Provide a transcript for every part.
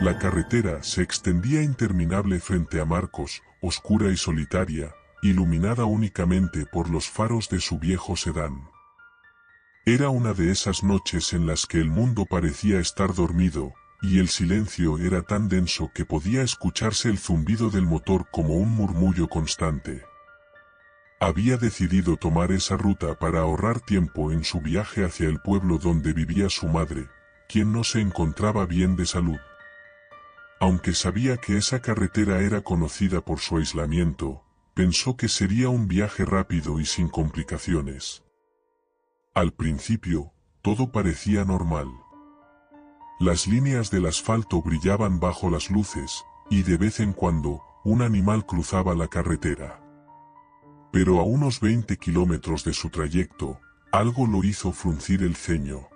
La carretera se extendía interminable frente a Marcos, oscura y solitaria, iluminada únicamente por los faros de su viejo sedán. Era una de esas noches en las que el mundo parecía estar dormido, y el silencio era tan denso que podía escucharse el zumbido del motor como un murmullo constante. Había decidido tomar esa ruta para ahorrar tiempo en su viaje hacia el pueblo donde vivía su madre, quien no se encontraba bien de salud. Aunque sabía que esa carretera era conocida por su aislamiento, pensó que sería un viaje rápido y sin complicaciones. Al principio, todo parecía normal. Las líneas del asfalto brillaban bajo las luces, y de vez en cuando, un animal cruzaba la carretera. Pero a unos 20 kilómetros de su trayecto, algo lo hizo fruncir el ceño.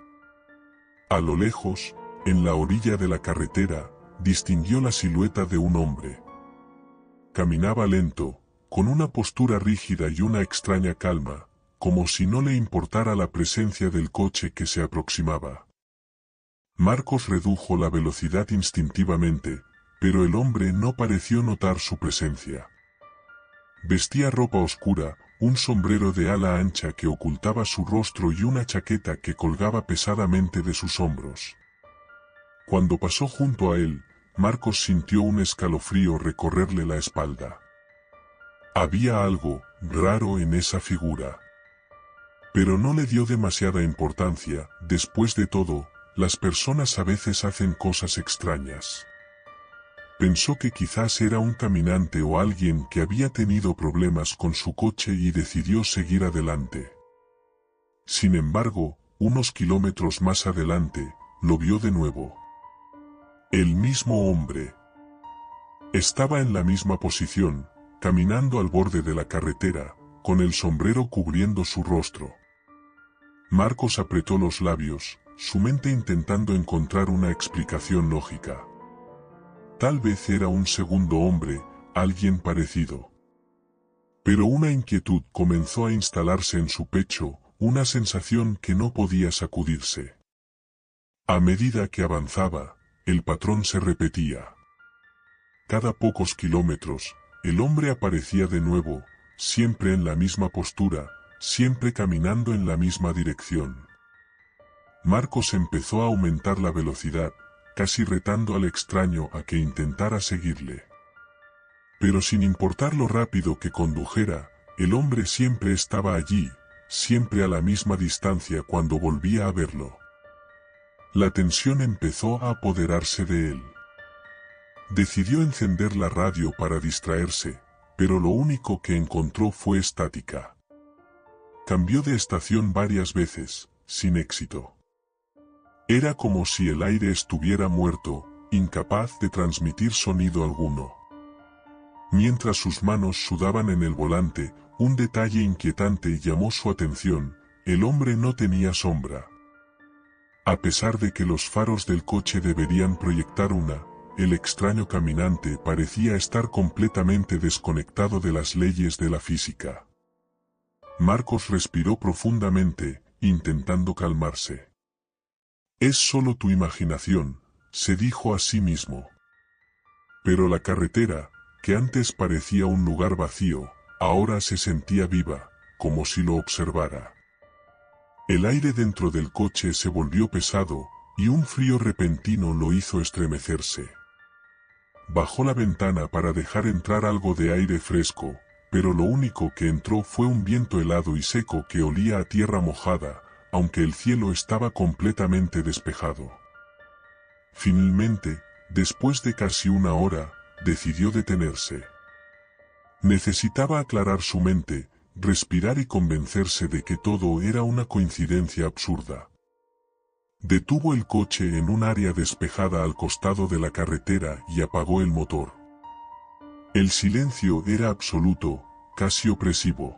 A lo lejos, en la orilla de la carretera, distinguió la silueta de un hombre. Caminaba lento, con una postura rígida y una extraña calma, como si no le importara la presencia del coche que se aproximaba. Marcos redujo la velocidad instintivamente, pero el hombre no pareció notar su presencia. Vestía ropa oscura, un sombrero de ala ancha que ocultaba su rostro y una chaqueta que colgaba pesadamente de sus hombros. Cuando pasó junto a él, Marcos sintió un escalofrío recorrerle la espalda. Había algo raro en esa figura. Pero no le dio demasiada importancia. Después de todo, las personas a veces hacen cosas extrañas. Pensó que quizás era un caminante o alguien que había tenido problemas con su coche y decidió seguir adelante. Sin embargo, unos kilómetros más adelante, lo vio de nuevo. El mismo hombre. Estaba en la misma posición, caminando al borde de la carretera, con el sombrero cubriendo su rostro. Marcos apretó los labios, su mente intentando encontrar una explicación lógica. Tal vez era un segundo hombre, alguien parecido. Pero una inquietud comenzó a instalarse en su pecho, una sensación que no podía sacudirse. A medida que avanzaba, el patrón se repetía. Cada pocos kilómetros, el hombre aparecía de nuevo, siempre en la misma postura, siempre caminando en la misma dirección. Marcos empezó a aumentar la velocidad, casi retando al extraño a que intentara seguirle. Pero sin importar lo rápido que condujera, el hombre siempre estaba allí, siempre a la misma distancia cuando volvía a verlo. La tensión empezó a apoderarse de él. Decidió encender la radio para distraerse, pero lo único que encontró fue estática. Cambió de estación varias veces, sin éxito. Era como si el aire estuviera muerto, incapaz de transmitir sonido alguno. Mientras sus manos sudaban en el volante, un detalle inquietante llamó su atención: el hombre no tenía sombra. A pesar de que los faros del coche deberían proyectar una, el extraño caminante parecía estar completamente desconectado de las leyes de la física. Marcos respiró profundamente, intentando calmarse. «Es solo tu imaginación», se dijo a sí mismo. Pero la carretera, que antes parecía un lugar vacío, ahora se sentía viva, como si lo observara. El aire dentro del coche se volvió pesado, y un frío repentino lo hizo estremecerse. Bajó la ventana para dejar entrar algo de aire fresco, pero lo único que entró fue un viento helado y seco que olía a tierra mojada, aunque el cielo estaba completamente despejado. Finalmente, después de casi una hora, decidió detenerse. Necesitaba aclarar su mente, respirar y convencerse de que todo era una coincidencia absurda. Detuvo el coche en un área despejada al costado de la carretera y apagó el motor. El silencio era absoluto, casi opresivo.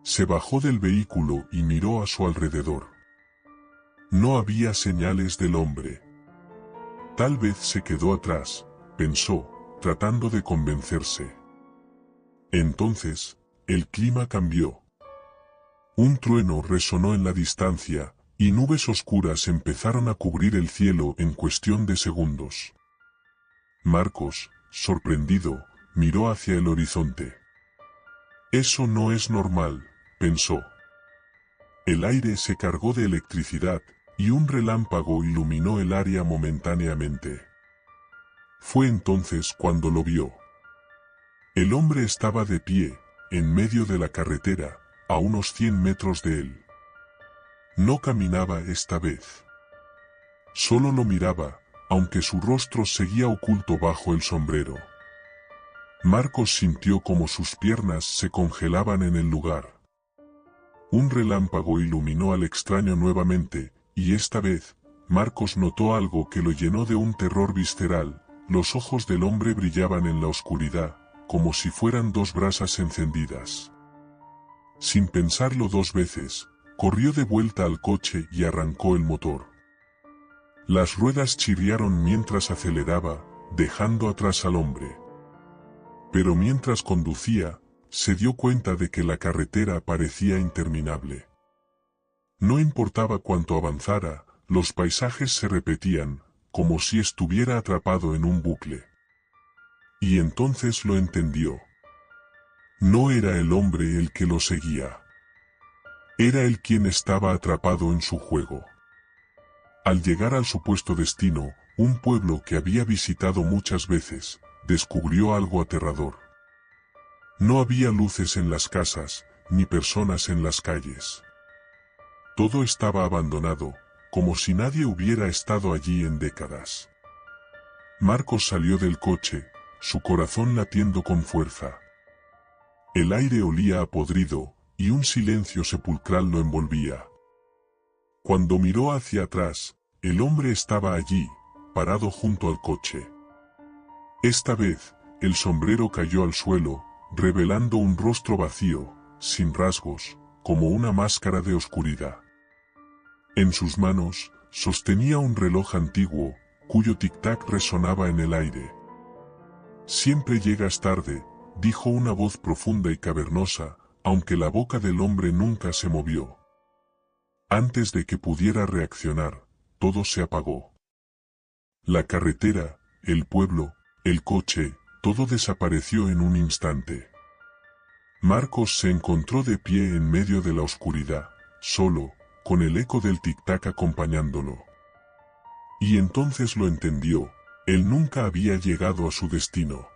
Se bajó del vehículo y miró a su alrededor. No había señales del hombre. Tal vez se quedó atrás, pensó, tratando de convencerse. Entonces, el clima cambió. Un trueno resonó en la distancia, y nubes oscuras empezaron a cubrir el cielo en cuestión de segundos. Marcos, sorprendido, miró hacia el horizonte. Eso no es normal, pensó. El aire se cargó de electricidad, y un relámpago iluminó el área momentáneamente. Fue entonces cuando lo vio. El hombre estaba de pie, en medio de la carretera, a unos 100 metros de él. No caminaba esta vez. Solo lo miraba, aunque su rostro seguía oculto bajo el sombrero. Marcos sintió como sus piernas se congelaban en el lugar. Un relámpago iluminó al extraño nuevamente, y esta vez, Marcos notó algo que lo llenó de un terror visceral. Los ojos del hombre brillaban en la oscuridad, como si fueran dos brasas encendidas. Sin pensarlo dos veces, corrió de vuelta al coche y arrancó el motor. Las ruedas chirriaron mientras aceleraba, dejando atrás al hombre. Pero mientras conducía, se dio cuenta de que la carretera parecía interminable. No importaba cuánto avanzara, los paisajes se repetían, como si estuviera atrapado en un bucle. Y entonces lo entendió. No era el hombre el que lo seguía. Era él quien estaba atrapado en su juego. Al llegar al supuesto destino, un pueblo que había visitado muchas veces, descubrió algo aterrador. No había luces en las casas, ni personas en las calles. Todo estaba abandonado, como si nadie hubiera estado allí en décadas. Marcos salió del coche, su corazón latiendo con fuerza. El aire olía a podrido, y un silencio sepulcral lo envolvía. Cuando miró hacia atrás, el hombre estaba allí, parado junto al coche. Esta vez, el sombrero cayó al suelo, revelando un rostro vacío, sin rasgos, como una máscara de oscuridad. En sus manos, sostenía un reloj antiguo, cuyo tic-tac resonaba en el aire. «Siempre llegas tarde», dijo una voz profunda y cavernosa, aunque la boca del hombre nunca se movió. Antes de que pudiera reaccionar, todo se apagó. La carretera, el pueblo, el coche, todo desapareció en un instante. Marcos se encontró de pie en medio de la oscuridad, solo, con el eco del tic-tac acompañándolo. Y entonces lo entendió, él nunca había llegado a su destino.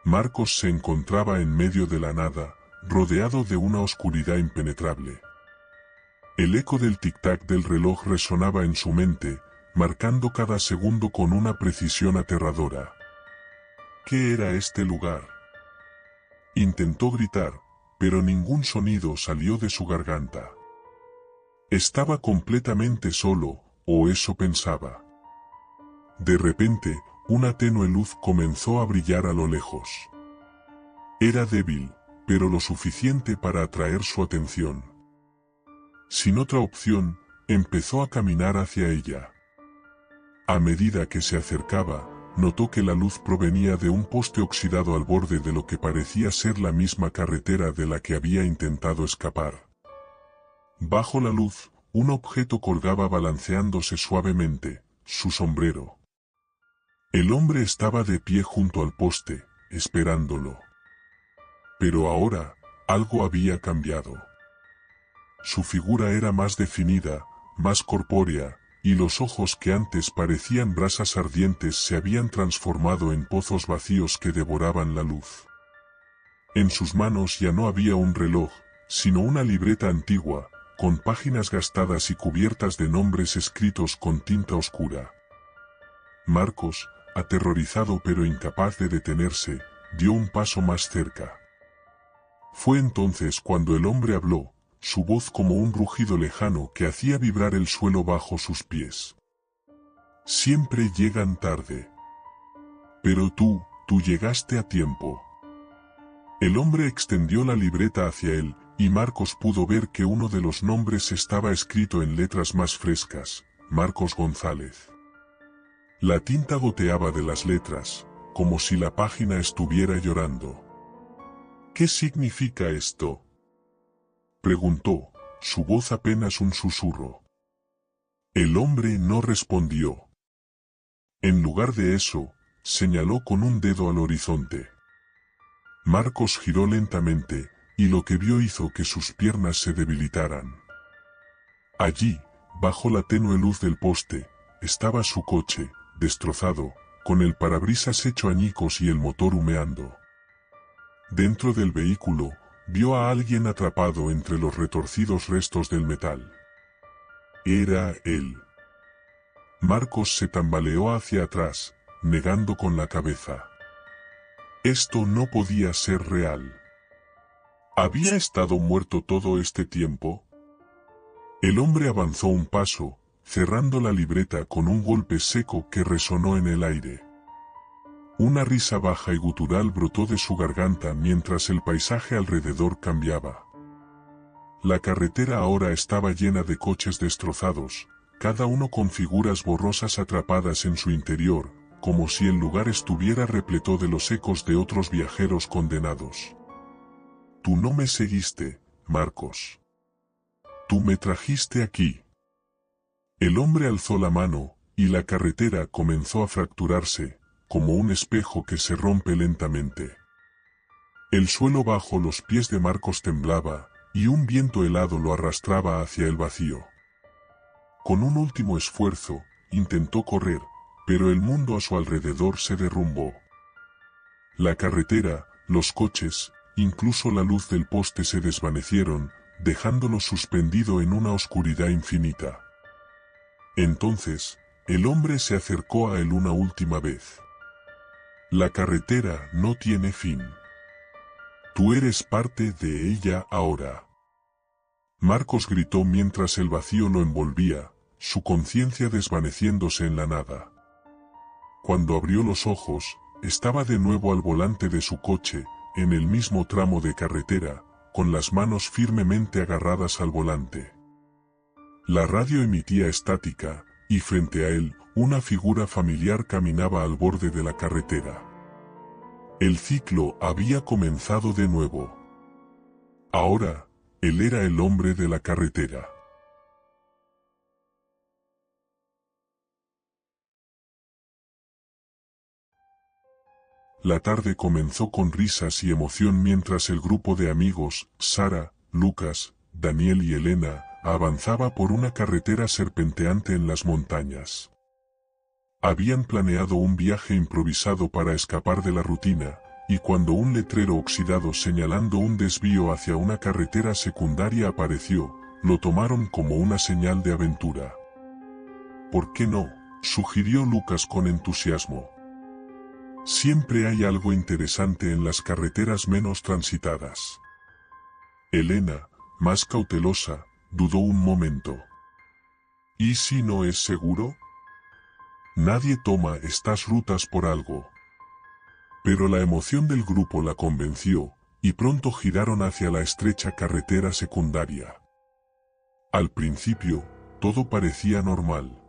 Marcos se encontraba en medio de la nada, rodeado de una oscuridad impenetrable. El eco del tic-tac del reloj resonaba en su mente, marcando cada segundo con una precisión aterradora. ¿Qué era este lugar? Intentó gritar, pero ningún sonido salió de su garganta. Estaba completamente solo, o eso pensaba. De repente, una tenue luz comenzó a brillar a lo lejos. Era débil, pero lo suficiente para atraer su atención. Sin otra opción, empezó a caminar hacia ella. A medida que se acercaba, notó que la luz provenía de un poste oxidado al borde de lo que parecía ser la misma carretera de la que había intentado escapar. Bajo la luz, un objeto colgaba balanceándose suavemente, su sombrero. El hombre estaba de pie junto al poste, esperándolo. Pero ahora, algo había cambiado. Su figura era más definida, más corpórea, y los ojos que antes parecían brasas ardientes se habían transformado en pozos vacíos que devoraban la luz. En sus manos ya no había un reloj, sino una libreta antigua, con páginas gastadas y cubiertas de nombres escritos con tinta oscura. Marcos, aterrorizado pero incapaz de detenerse, dio un paso más cerca. Fue entonces cuando el hombre habló, su voz como un rugido lejano que hacía vibrar el suelo bajo sus pies. Siempre llegan tarde. Pero tú llegaste a tiempo. El hombre extendió la libreta hacia él, y Marcos pudo ver que uno de los nombres estaba escrito en letras más frescas, Marcos González. La tinta goteaba de las letras, como si la página estuviera llorando. ¿Qué significa esto?, preguntó, su voz apenas un susurro. El hombre no respondió. En lugar de eso, señaló con un dedo al horizonte. Marcos giró lentamente, y lo que vio hizo que sus piernas se debilitaran. Allí, bajo la tenue luz del poste, estaba su coche, destrozado, con el parabrisas hecho añicos y el motor humeando. Dentro del vehículo, vio a alguien atrapado entre los retorcidos restos del metal. Era él. Marcos se tambaleó hacia atrás, negando con la cabeza. Esto no podía ser real. ¿Había estado muerto todo este tiempo? El hombre avanzó un paso, cerrando la libreta con un golpe seco que resonó en el aire. Una risa baja y gutural brotó de su garganta mientras el paisaje alrededor cambiaba. La carretera ahora estaba llena de coches destrozados, cada uno con figuras borrosas atrapadas en su interior, como si el lugar estuviera repleto de los ecos de otros viajeros condenados. Tú no me seguiste, Marcos. Tú me trajiste aquí. El hombre alzó la mano, y la carretera comenzó a fracturarse, como un espejo que se rompe lentamente. El suelo bajo los pies de Marcos temblaba, y un viento helado lo arrastraba hacia el vacío. Con un último esfuerzo, intentó correr, pero el mundo a su alrededor se derrumbó. La carretera, los coches, incluso la luz del poste se desvanecieron, dejándolo suspendido en una oscuridad infinita. Entonces, el hombre se acercó a él una última vez. La carretera no tiene fin. Tú eres parte de ella ahora. Marcos gritó mientras el vacío lo envolvía, su conciencia desvaneciéndose en la nada. Cuando abrió los ojos, estaba de nuevo al volante de su coche, en el mismo tramo de carretera, con las manos firmemente agarradas al volante. La radio emitía estática, y frente a él, una figura familiar caminaba al borde de la carretera. El ciclo había comenzado de nuevo. Ahora, él era el hombre de la carretera. La tarde comenzó con risas y emoción mientras el grupo de amigos, Sara, Lucas, Daniel y Elena, avanzaba por una carretera serpenteante en las montañas. Habían planeado un viaje improvisado para escapar de la rutina, y cuando un letrero oxidado señalando un desvío hacia una carretera secundaria apareció, lo tomaron como una señal de aventura. ¿Por qué no?, sugirió Lucas con entusiasmo. Siempre hay algo interesante en las carreteras menos transitadas. Elena, más cautelosa, dudó un momento. ¿Y si no es seguro? Nadie toma estas rutas por algo. Pero la emoción del grupo la convenció, y pronto giraron hacia la estrecha carretera secundaria. Al principio, todo parecía normal.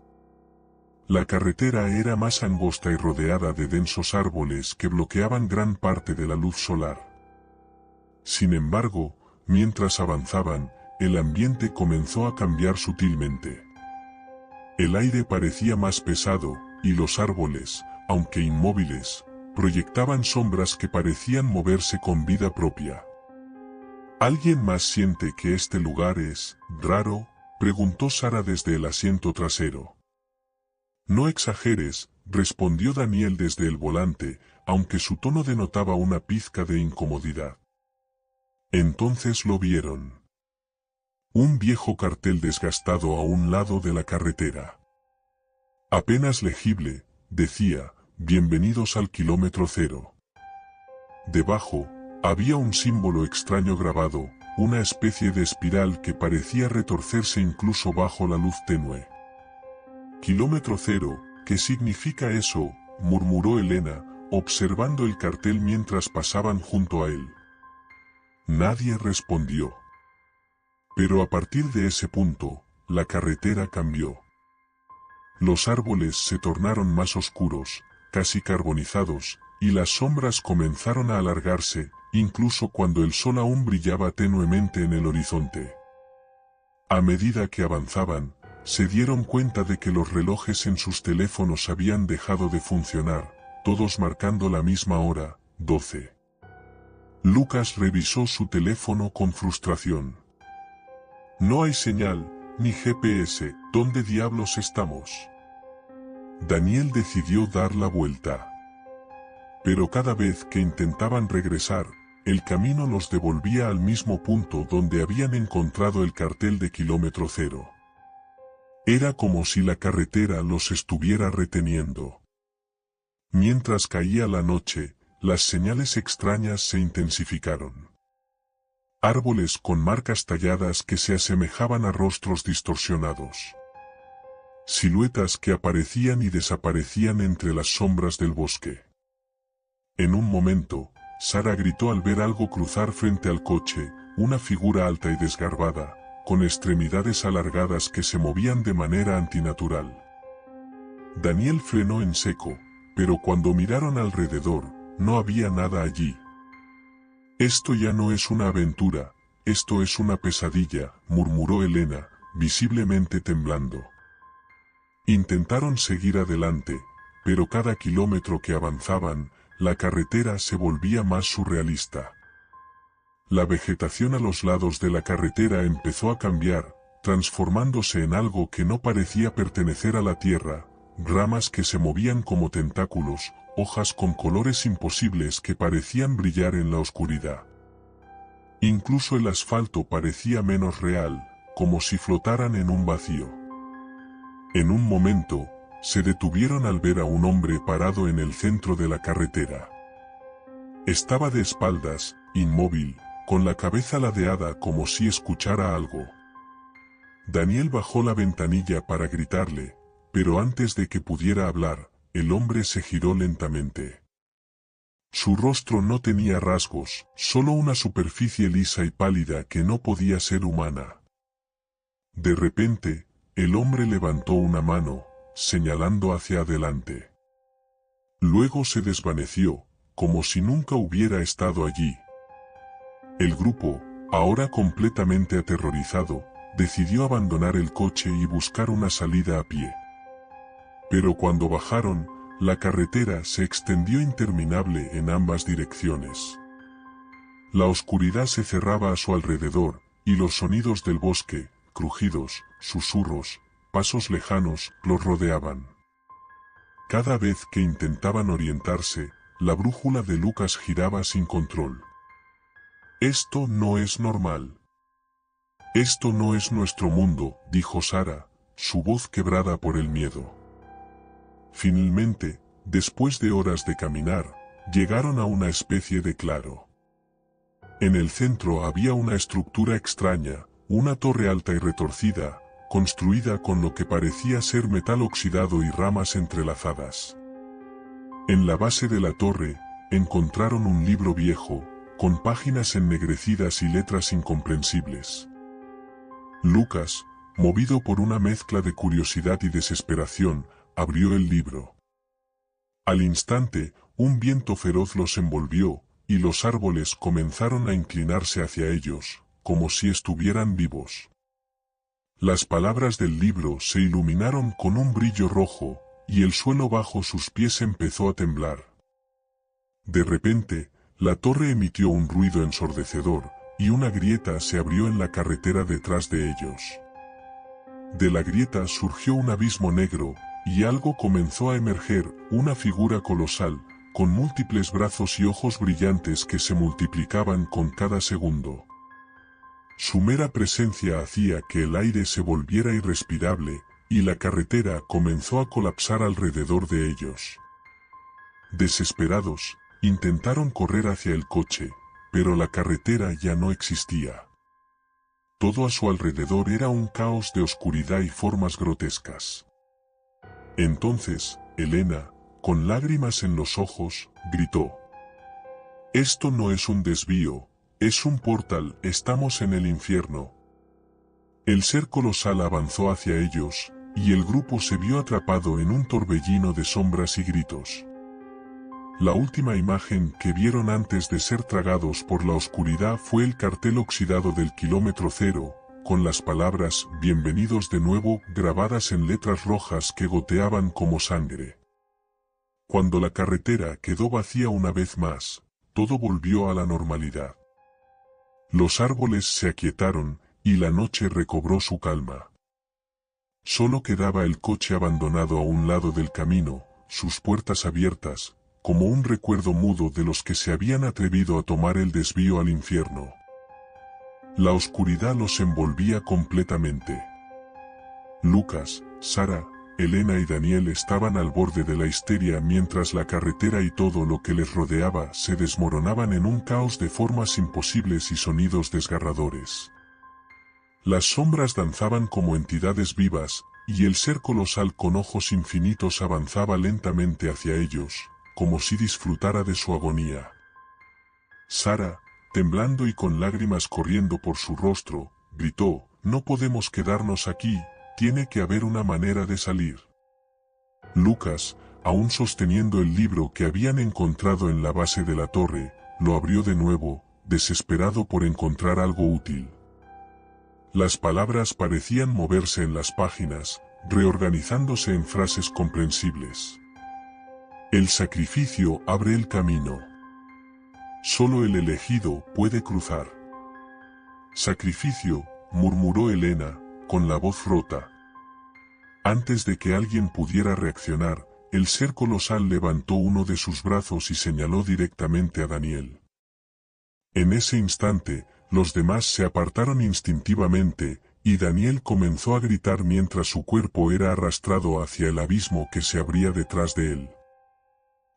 La carretera era más angosta y rodeada de densos árboles que bloqueaban gran parte de la luz solar. Sin embargo, mientras avanzaban, el ambiente comenzó a cambiar sutilmente. El aire parecía más pesado, y los árboles, aunque inmóviles, proyectaban sombras que parecían moverse con vida propia. ¿Alguien más siente que este lugar es raro?, preguntó Sara desde el asiento trasero. No exageres, respondió Daniel desde el volante, aunque su tono denotaba una pizca de incomodidad. Entonces lo vieron. Un viejo cartel desgastado a un lado de la carretera. Apenas legible, decía, «Bienvenidos al kilómetro cero». Debajo, había un símbolo extraño grabado, una especie de espiral que parecía retorcerse incluso bajo la luz tenue. «Kilómetro cero, ¿qué significa eso?», murmuró Elena, observando el cartel mientras pasaban junto a él. Nadie respondió. Pero a partir de ese punto, la carretera cambió. Los árboles se tornaron más oscuros, casi carbonizados, y las sombras comenzaron a alargarse, incluso cuando el sol aún brillaba tenuemente en el horizonte. A medida que avanzaban, se dieron cuenta de que los relojes en sus teléfonos habían dejado de funcionar, todos marcando la misma hora, 12. Lucas revisó su teléfono con frustración. No hay señal, ni GPS, ¿dónde diablos estamos? Daniel decidió dar la vuelta. Pero cada vez que intentaban regresar, el camino los devolvía al mismo punto donde habían encontrado el cartel de kilómetro cero. Era como si la carretera los estuviera reteniendo. Mientras caía la noche, las señales extrañas se intensificaron. Árboles con marcas talladas que se asemejaban a rostros distorsionados. Siluetas que aparecían y desaparecían entre las sombras del bosque. En un momento, Sara gritó al ver algo cruzar frente al coche, una figura alta y desgarbada, con extremidades alargadas que se movían de manera antinatural. Daniel frenó en seco, pero cuando miraron alrededor, no había nada allí. Esto ya no es una aventura, esto es una pesadilla, murmuró Elena, visiblemente temblando. Intentaron seguir adelante, pero cada kilómetro que avanzaban, la carretera se volvía más surrealista. La vegetación a los lados de la carretera empezó a cambiar, transformándose en algo que no parecía pertenecer a la tierra, ramas que se movían como tentáculos, hojas con colores imposibles que parecían brillar en la oscuridad. Incluso el asfalto parecía menos real, como si flotaran en un vacío. En un momento, se detuvieron al ver a un hombre parado en el centro de la carretera. Estaba de espaldas, inmóvil, con la cabeza ladeada como si escuchara algo. Daniel bajó la ventanilla para gritarle, pero antes de que pudiera hablar, el hombre se giró lentamente. Su rostro no tenía rasgos, solo una superficie lisa y pálida que no podía ser humana. De repente, el hombre levantó una mano, señalando hacia adelante. Luego se desvaneció, como si nunca hubiera estado allí. El grupo, ahora completamente aterrorizado, decidió abandonar el coche y buscar una salida a pie. Pero cuando bajaron, la carretera se extendió interminable en ambas direcciones. La oscuridad se cerraba a su alrededor, y los sonidos del bosque, crujidos, susurros, pasos lejanos, los rodeaban. Cada vez que intentaban orientarse, la brújula de Lucas giraba sin control. Esto no es normal. Esto no es nuestro mundo, dijo Sara, su voz quebrada por el miedo. Finalmente, después de horas de caminar, llegaron a una especie de claro. En el centro había una estructura extraña, una torre alta y retorcida, construida con lo que parecía ser metal oxidado y ramas entrelazadas. En la base de la torre, encontraron un libro viejo, con páginas ennegrecidas y letras incomprensibles. Lucas, movido por una mezcla de curiosidad y desesperación, abrió el libro. Al instante, un viento feroz los envolvió, y los árboles comenzaron a inclinarse hacia ellos, como si estuvieran vivos. Las palabras del libro se iluminaron con un brillo rojo, y el suelo bajo sus pies empezó a temblar. De repente, la torre emitió un ruido ensordecedor, y una grieta se abrió en la carretera detrás de ellos. De la grieta surgió un abismo negro, y algo comenzó a emerger, una figura colosal, con múltiples brazos y ojos brillantes que se multiplicaban con cada segundo. Su mera presencia hacía que el aire se volviera irrespirable, y la carretera comenzó a colapsar alrededor de ellos. Desesperados, intentaron correr hacia el coche, pero la carretera ya no existía. Todo a su alrededor era un caos de oscuridad y formas grotescas. Entonces, Elena, con lágrimas en los ojos, gritó: «Esto no es un desvío, es un portal, estamos en el infierno». El ser colosal avanzó hacia ellos, y el grupo se vio atrapado en un torbellino de sombras y gritos. La última imagen que vieron antes de ser tragados por la oscuridad fue el cartel oxidado del kilómetro cero, con las palabras «Bienvenidos de nuevo» grabadas en letras rojas que goteaban como sangre. Cuando la carretera quedó vacía una vez más, todo volvió a la normalidad. Los árboles se aquietaron, y la noche recobró su calma. Solo quedaba el coche abandonado a un lado del camino, sus puertas abiertas, como un recuerdo mudo de los que se habían atrevido a tomar el desvío al infierno. La oscuridad los envolvía completamente. Lucas, Sara, Elena y Daniel estaban al borde de la histeria mientras la carretera y todo lo que les rodeaba se desmoronaban en un caos de formas imposibles y sonidos desgarradores. Las sombras danzaban como entidades vivas, y el ser colosal con ojos infinitos avanzaba lentamente hacia ellos, como si disfrutara de su agonía. Sara, temblando y con lágrimas corriendo por su rostro, gritó: «No podemos quedarnos aquí, tiene que haber una manera de salir». Lucas, aún sosteniendo el libro que habían encontrado en la base de la torre, lo abrió de nuevo, desesperado por encontrar algo útil. Las palabras parecían moverse en las páginas, reorganizándose en frases comprensibles. El sacrificio abre el camino. Solo el elegido puede cruzar. Sacrificio, murmuró Elena, con la voz rota. Antes de que alguien pudiera reaccionar, el ser colosal levantó uno de sus brazos y señaló directamente a Daniel. En ese instante, los demás se apartaron instintivamente, y Daniel comenzó a gritar mientras su cuerpo era arrastrado hacia el abismo que se abría detrás de él.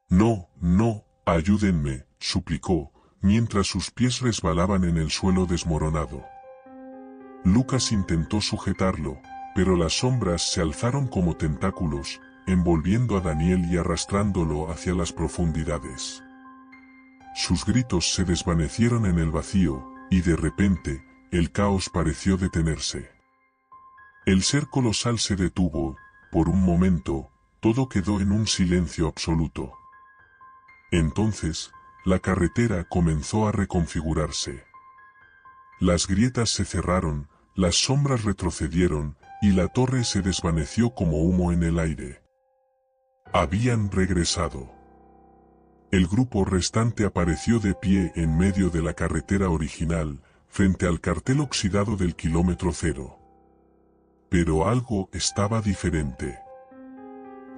«No, no, ayúdenme», suplicó, mientras sus pies resbalaban en el suelo desmoronado. Lucas intentó sujetarlo, pero las sombras se alzaron como tentáculos, envolviendo a Daniel y arrastrándolo hacia las profundidades. Sus gritos se desvanecieron en el vacío, y de repente, el caos pareció detenerse. El ser colosal se detuvo, por un momento, todo quedó en un silencio absoluto. Entonces, la carretera comenzó a reconfigurarse. Las grietas se cerraron, las sombras retrocedieron, y la torre se desvaneció como humo en el aire. Habían regresado. El grupo restante apareció de pie en medio de la carretera original, frente al cartel oxidado del kilómetro cero. Pero algo estaba diferente.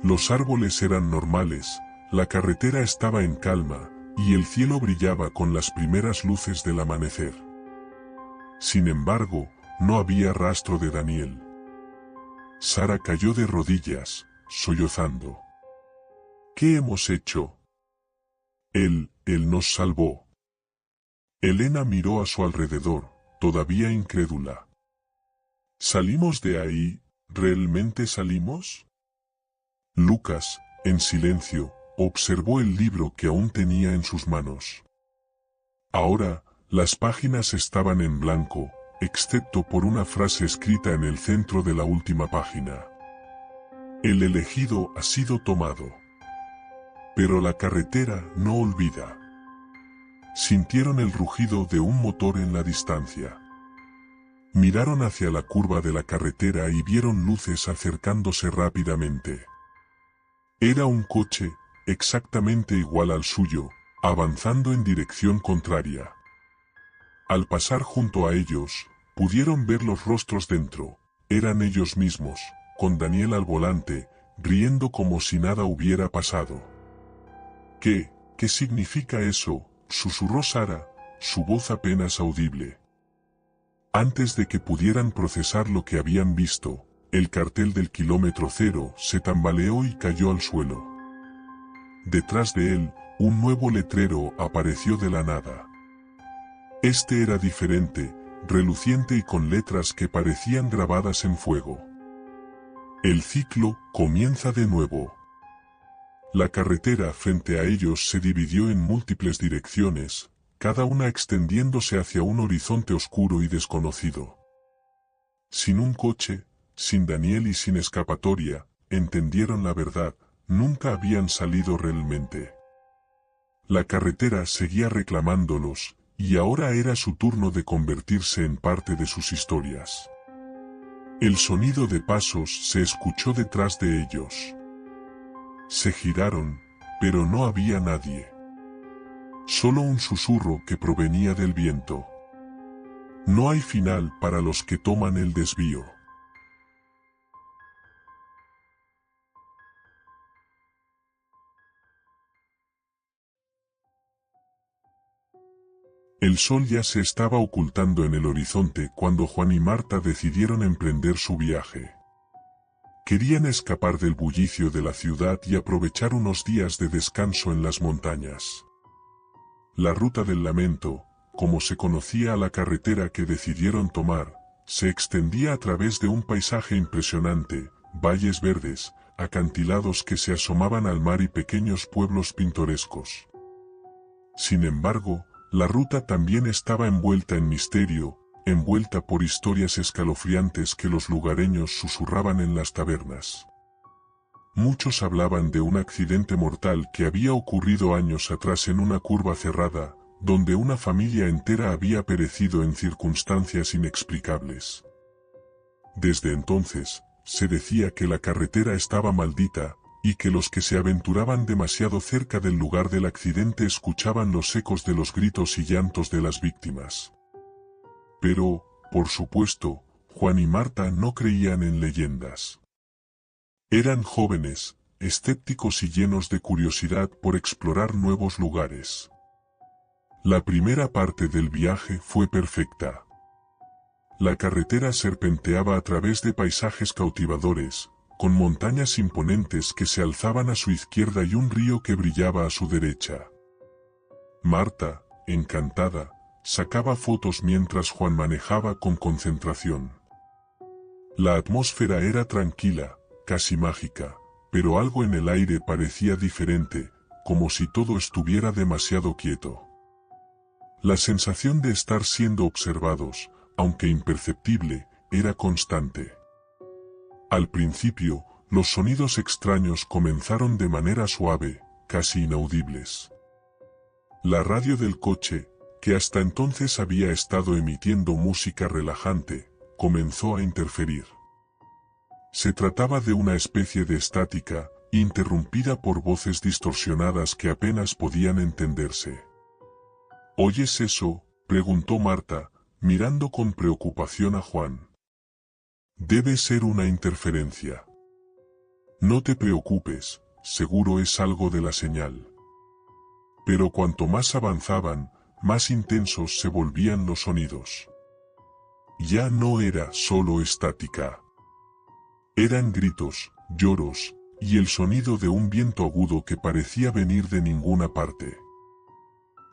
Los árboles eran normales, la carretera estaba en calma, y el cielo brillaba con las primeras luces del amanecer. Sin embargo, no había rastro de Daniel. Sara cayó de rodillas, sollozando. «¿Qué hemos hecho? Él nos salvó». Elena miró a su alrededor, todavía incrédula. «¿Salimos de ahí? ¿Realmente salimos?». Lucas, en silencio, observó el libro que aún tenía en sus manos. Ahora, las páginas estaban en blanco, excepto por una frase escrita en el centro de la última página. «El elegido ha sido tomado. Pero la carretera no olvida». Sintieron el rugido de un motor en la distancia. Miraron hacia la curva de la carretera y vieron luces acercándose rápidamente. Era un coche, exactamente igual al suyo, avanzando en dirección contraria. Al pasar junto a ellos, pudieron ver los rostros dentro. Eran ellos mismos, con Daniel al volante, riendo como si nada hubiera pasado. ¿Qué significa eso?», susurró Sara, su voz apenas audible. Antes de que pudieran procesar lo que habían visto, el cartel del kilómetro cero se tambaleó y cayó al suelo. Detrás de él, un nuevo letrero apareció de la nada. Este era diferente, reluciente y con letras que parecían grabadas en fuego. «El ciclo comienza de nuevo». La carretera frente a ellos se dividió en múltiples direcciones, cada una extendiéndose hacia un horizonte oscuro y desconocido. Sin un coche, sin Daniel y sin escapatoria, entendieron la verdad, nunca habían salido realmente. La carretera seguía reclamándolos, y ahora era su turno de convertirse en parte de sus historias. El sonido de pasos se escuchó detrás de ellos. Se giraron, pero no había nadie. Solo un susurro que provenía del viento. No hay final para los que toman el desvío. El sol ya se estaba ocultando en el horizonte cuando Juan y Marta decidieron emprender su viaje. Querían escapar del bullicio de la ciudad y aprovechar unos días de descanso en las montañas. La ruta del lamento, como se conocía a la carretera que decidieron tomar, se extendía a través de un paisaje impresionante, valles verdes, acantilados que se asomaban al mar y pequeños pueblos pintorescos. Sin embargo, la ruta también estaba envuelta en misterio, envuelta por historias escalofriantes que los lugareños susurraban en las tabernas. Muchos hablaban de un accidente mortal que había ocurrido años atrás en una curva cerrada, donde una familia entera había perecido en circunstancias inexplicables. Desde entonces, se decía que la carretera estaba maldita, y que los que se aventuraban demasiado cerca del lugar del accidente escuchaban los ecos de los gritos y llantos de las víctimas. Pero, por supuesto, Juan y Marta no creían en leyendas. Eran jóvenes, escépticos y llenos de curiosidad por explorar nuevos lugares. La primera parte del viaje fue perfecta. La carretera serpenteaba a través de paisajes cautivadores, con montañas imponentes que se alzaban a su izquierda y un río que brillaba a su derecha. Marta, encantada, sacaba fotos mientras Juan manejaba con concentración. La atmósfera era tranquila, casi mágica, pero algo en el aire parecía diferente, como si todo estuviera demasiado quieto. La sensación de estar siendo observados, aunque imperceptible, era constante. Al principio, los sonidos extraños comenzaron de manera suave, casi inaudibles. La radio del coche, que hasta entonces había estado emitiendo música relajante, comenzó a interferir. Se trataba de una especie de estática, interrumpida por voces distorsionadas que apenas podían entenderse. ¿Oyes eso?, preguntó Marta, mirando con preocupación a Juan. Debe ser una interferencia. No te preocupes, seguro es algo de la señal. Pero cuanto más avanzaban, más intensos se volvían los sonidos. Ya no era solo estática. Eran gritos, lloros, y el sonido de un viento agudo que parecía venir de ninguna parte.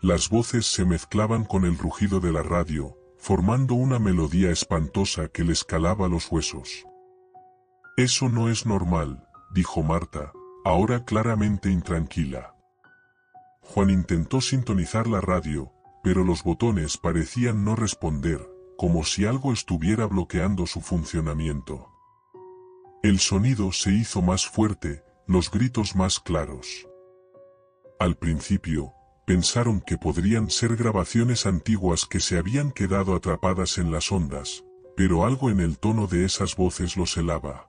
Las voces se mezclaban con el rugido de la radio, formando una melodía espantosa que les calaba los huesos. Eso no es normal, dijo Marta, ahora claramente intranquila. Juan intentó sintonizar la radio, pero los botones parecían no responder, como si algo estuviera bloqueando su funcionamiento. El sonido se hizo más fuerte, los gritos más claros. Al principio, pensaron que podrían ser grabaciones antiguas que se habían quedado atrapadas en las ondas, pero algo en el tono de esas voces los helaba.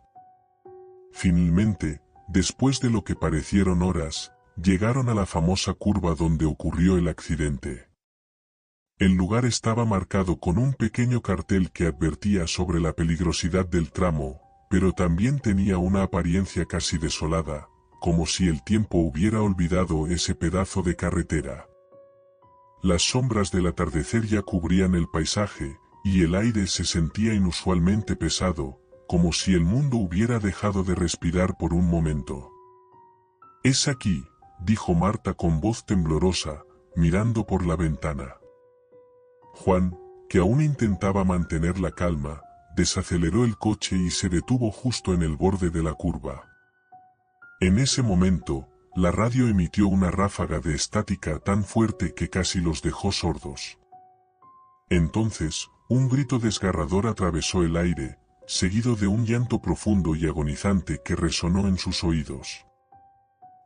Finalmente, después de lo que parecieron horas, llegaron a la famosa curva donde ocurrió el accidente. El lugar estaba marcado con un pequeño cartel que advertía sobre la peligrosidad del tramo, pero también tenía una apariencia casi desolada, como si el tiempo hubiera olvidado ese pedazo de carretera. Las sombras del atardecer ya cubrían el paisaje, y el aire se sentía inusualmente pesado, como si el mundo hubiera dejado de respirar por un momento. «Es aquí», dijo Marta con voz temblorosa, mirando por la ventana. Juan, que aún intentaba mantener la calma, desaceleró el coche y se detuvo justo en el borde de la curva. En ese momento, la radio emitió una ráfaga de estática tan fuerte que casi los dejó sordos. Entonces, un grito desgarrador atravesó el aire, seguido de un llanto profundo y agonizante que resonó en sus oídos.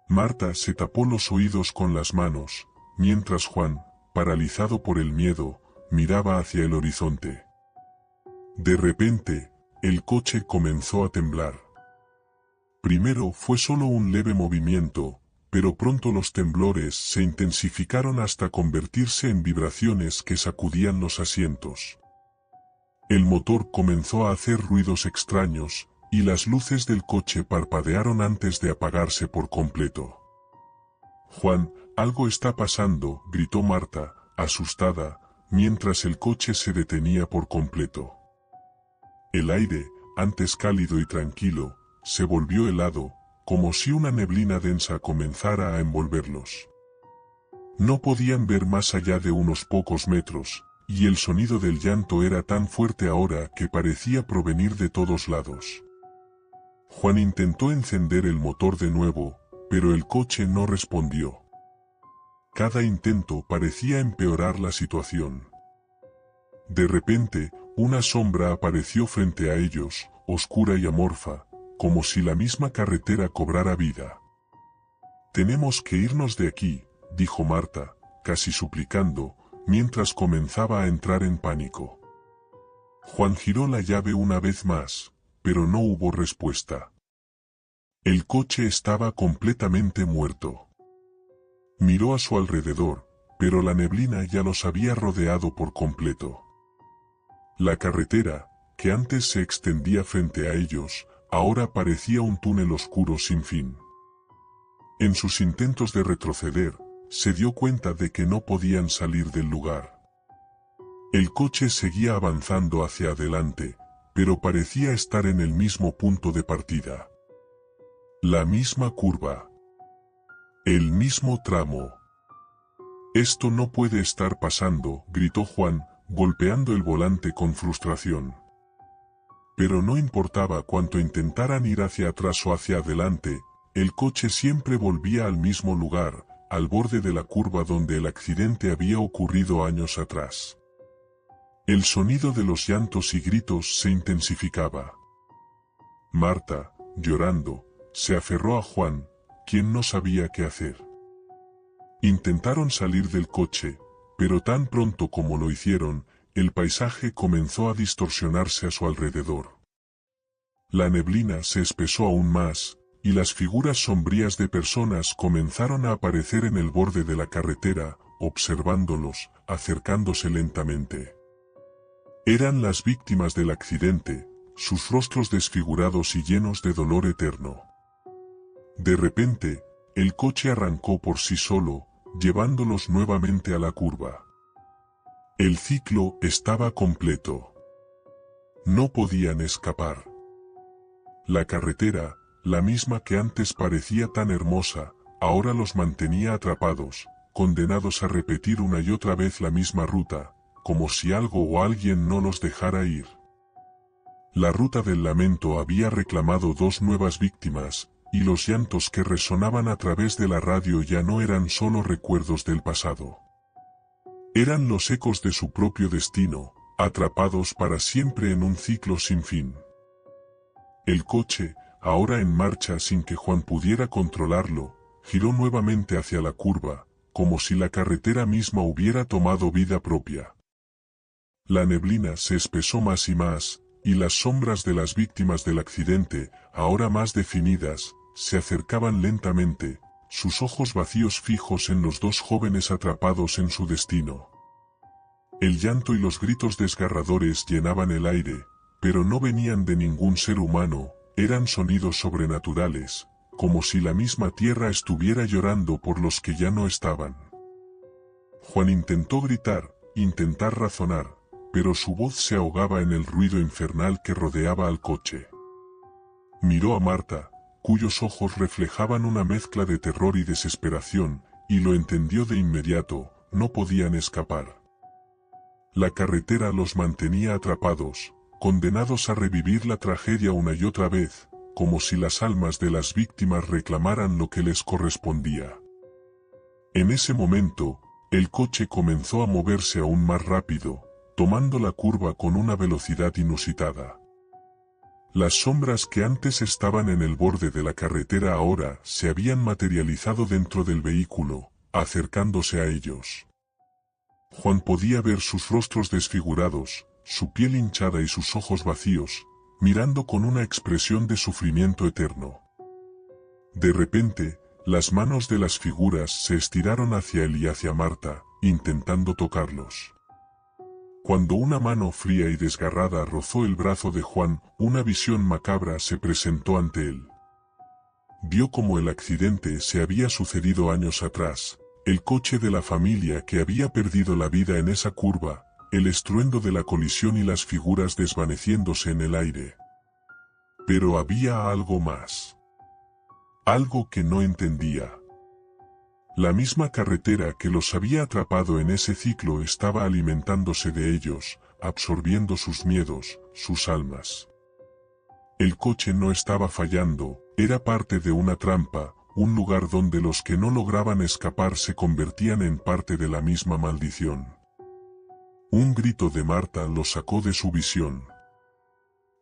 Marta se tapó los oídos con las manos, mientras Juan, paralizado por el miedo, miraba hacia el horizonte. De repente, el coche comenzó a temblar. Primero fue solo un leve movimiento, pero pronto los temblores se intensificaron hasta convertirse en vibraciones que sacudían los asientos. El motor comenzó a hacer ruidos extraños, y las luces del coche parpadearon antes de apagarse por completo. «Juan, algo está pasando», gritó Marta, asustada, mientras el coche se detenía por completo. El aire, antes cálido y tranquilo, se volvió helado, como si una neblina densa comenzara a envolverlos. No podían ver más allá de unos pocos metros, y el sonido del llanto era tan fuerte ahora que parecía provenir de todos lados. Juan intentó encender el motor de nuevo, pero el coche no respondió. Cada intento parecía empeorar la situación. De repente, una sombra apareció frente a ellos, oscura y amorfa, como si la misma carretera cobrara vida. «Tenemos que irnos de aquí», dijo Marta, casi suplicando, mientras comenzaba a entrar en pánico. Juan giró la llave una vez más, pero no hubo respuesta. El coche estaba completamente muerto. Miró a su alrededor, pero la neblina ya los había rodeado por completo. La carretera, que antes se extendía frente a ellos, ahora parecía un túnel oscuro sin fin. En sus intentos de retroceder, se dio cuenta de que no podían salir del lugar. El coche seguía avanzando hacia adelante, pero parecía estar en el mismo punto de partida. La misma curva. El mismo tramo. «Esto no puede estar pasando», gritó Juan, golpeando el volante con frustración. Pero no importaba cuánto intentaran ir hacia atrás o hacia adelante, el coche siempre volvía al mismo lugar, al borde de la curva donde el accidente había ocurrido años atrás. El sonido de los llantos y gritos se intensificaba. Marta, llorando, se aferró a Juan, quien no sabía qué hacer. Intentaron salir del coche, pero tan pronto como lo hicieron, el paisaje comenzó a distorsionarse a su alrededor. La neblina se espesó aún más, y las figuras sombrías de personas comenzaron a aparecer en el borde de la carretera, observándolos, acercándose lentamente. Eran las víctimas del accidente, sus rostros desfigurados y llenos de dolor eterno. De repente, el coche arrancó por sí solo, llevándolos nuevamente a la curva. El ciclo estaba completo. No podían escapar. La carretera, la misma que antes parecía tan hermosa, ahora los mantenía atrapados, condenados a repetir una y otra vez la misma ruta, como si algo o alguien no los dejara ir. La ruta del lamento había reclamado 2 nuevas víctimas, y los llantos que resonaban a través de la radio ya no eran solo recuerdos del pasado. Eran los ecos de su propio destino, atrapados para siempre en un ciclo sin fin. El coche, ahora en marcha sin que Juan pudiera controlarlo, giró nuevamente hacia la curva, como si la carretera misma hubiera tomado vida propia. La neblina se espesó más y más, y las sombras de las víctimas del accidente, ahora más definidas, se acercaban lentamente, sus ojos vacíos fijos en los 2 jóvenes atrapados en su destino. El llanto y los gritos desgarradores llenaban el aire, pero no venían de ningún ser humano, eran sonidos sobrenaturales, como si la misma tierra estuviera llorando por los que ya no estaban. Juan intentó gritar, intentar razonar, pero su voz se ahogaba en el ruido infernal que rodeaba al coche. Miró a Marta, cuyos ojos reflejaban una mezcla de terror y desesperación, y lo entendió de inmediato, no podían escapar. La carretera los mantenía atrapados, condenados a revivir la tragedia una y otra vez, como si las almas de las víctimas reclamaran lo que les correspondía. En ese momento, el coche comenzó a moverse aún más rápido, tomando la curva con una velocidad inusitada. Las sombras que antes estaban en el borde de la carretera ahora se habían materializado dentro del vehículo, acercándose a ellos. Juan podía ver sus rostros desfigurados, su piel hinchada y sus ojos vacíos, mirando con una expresión de sufrimiento eterno. De repente, Las manos de las figuras se estiraron hacia él y hacia Marta, intentando tocarlos. Cuando una mano fría y desgarrada rozó el brazo de Juan, una visión macabra se presentó ante él. Vio cómo el accidente se había sucedido años atrás, el coche de la familia que había perdido la vida en esa curva, el estruendo de la colisión y las figuras desvaneciéndose en el aire. Pero había algo más. Algo que no entendía. La misma carretera que los había atrapado en ese ciclo estaba alimentándose de ellos, absorbiendo sus miedos, sus almas. El coche no estaba fallando, era parte de una trampa, un lugar donde los que no lograban escapar se convertían en parte de la misma maldición. Un grito de Marta lo sacó de su visión.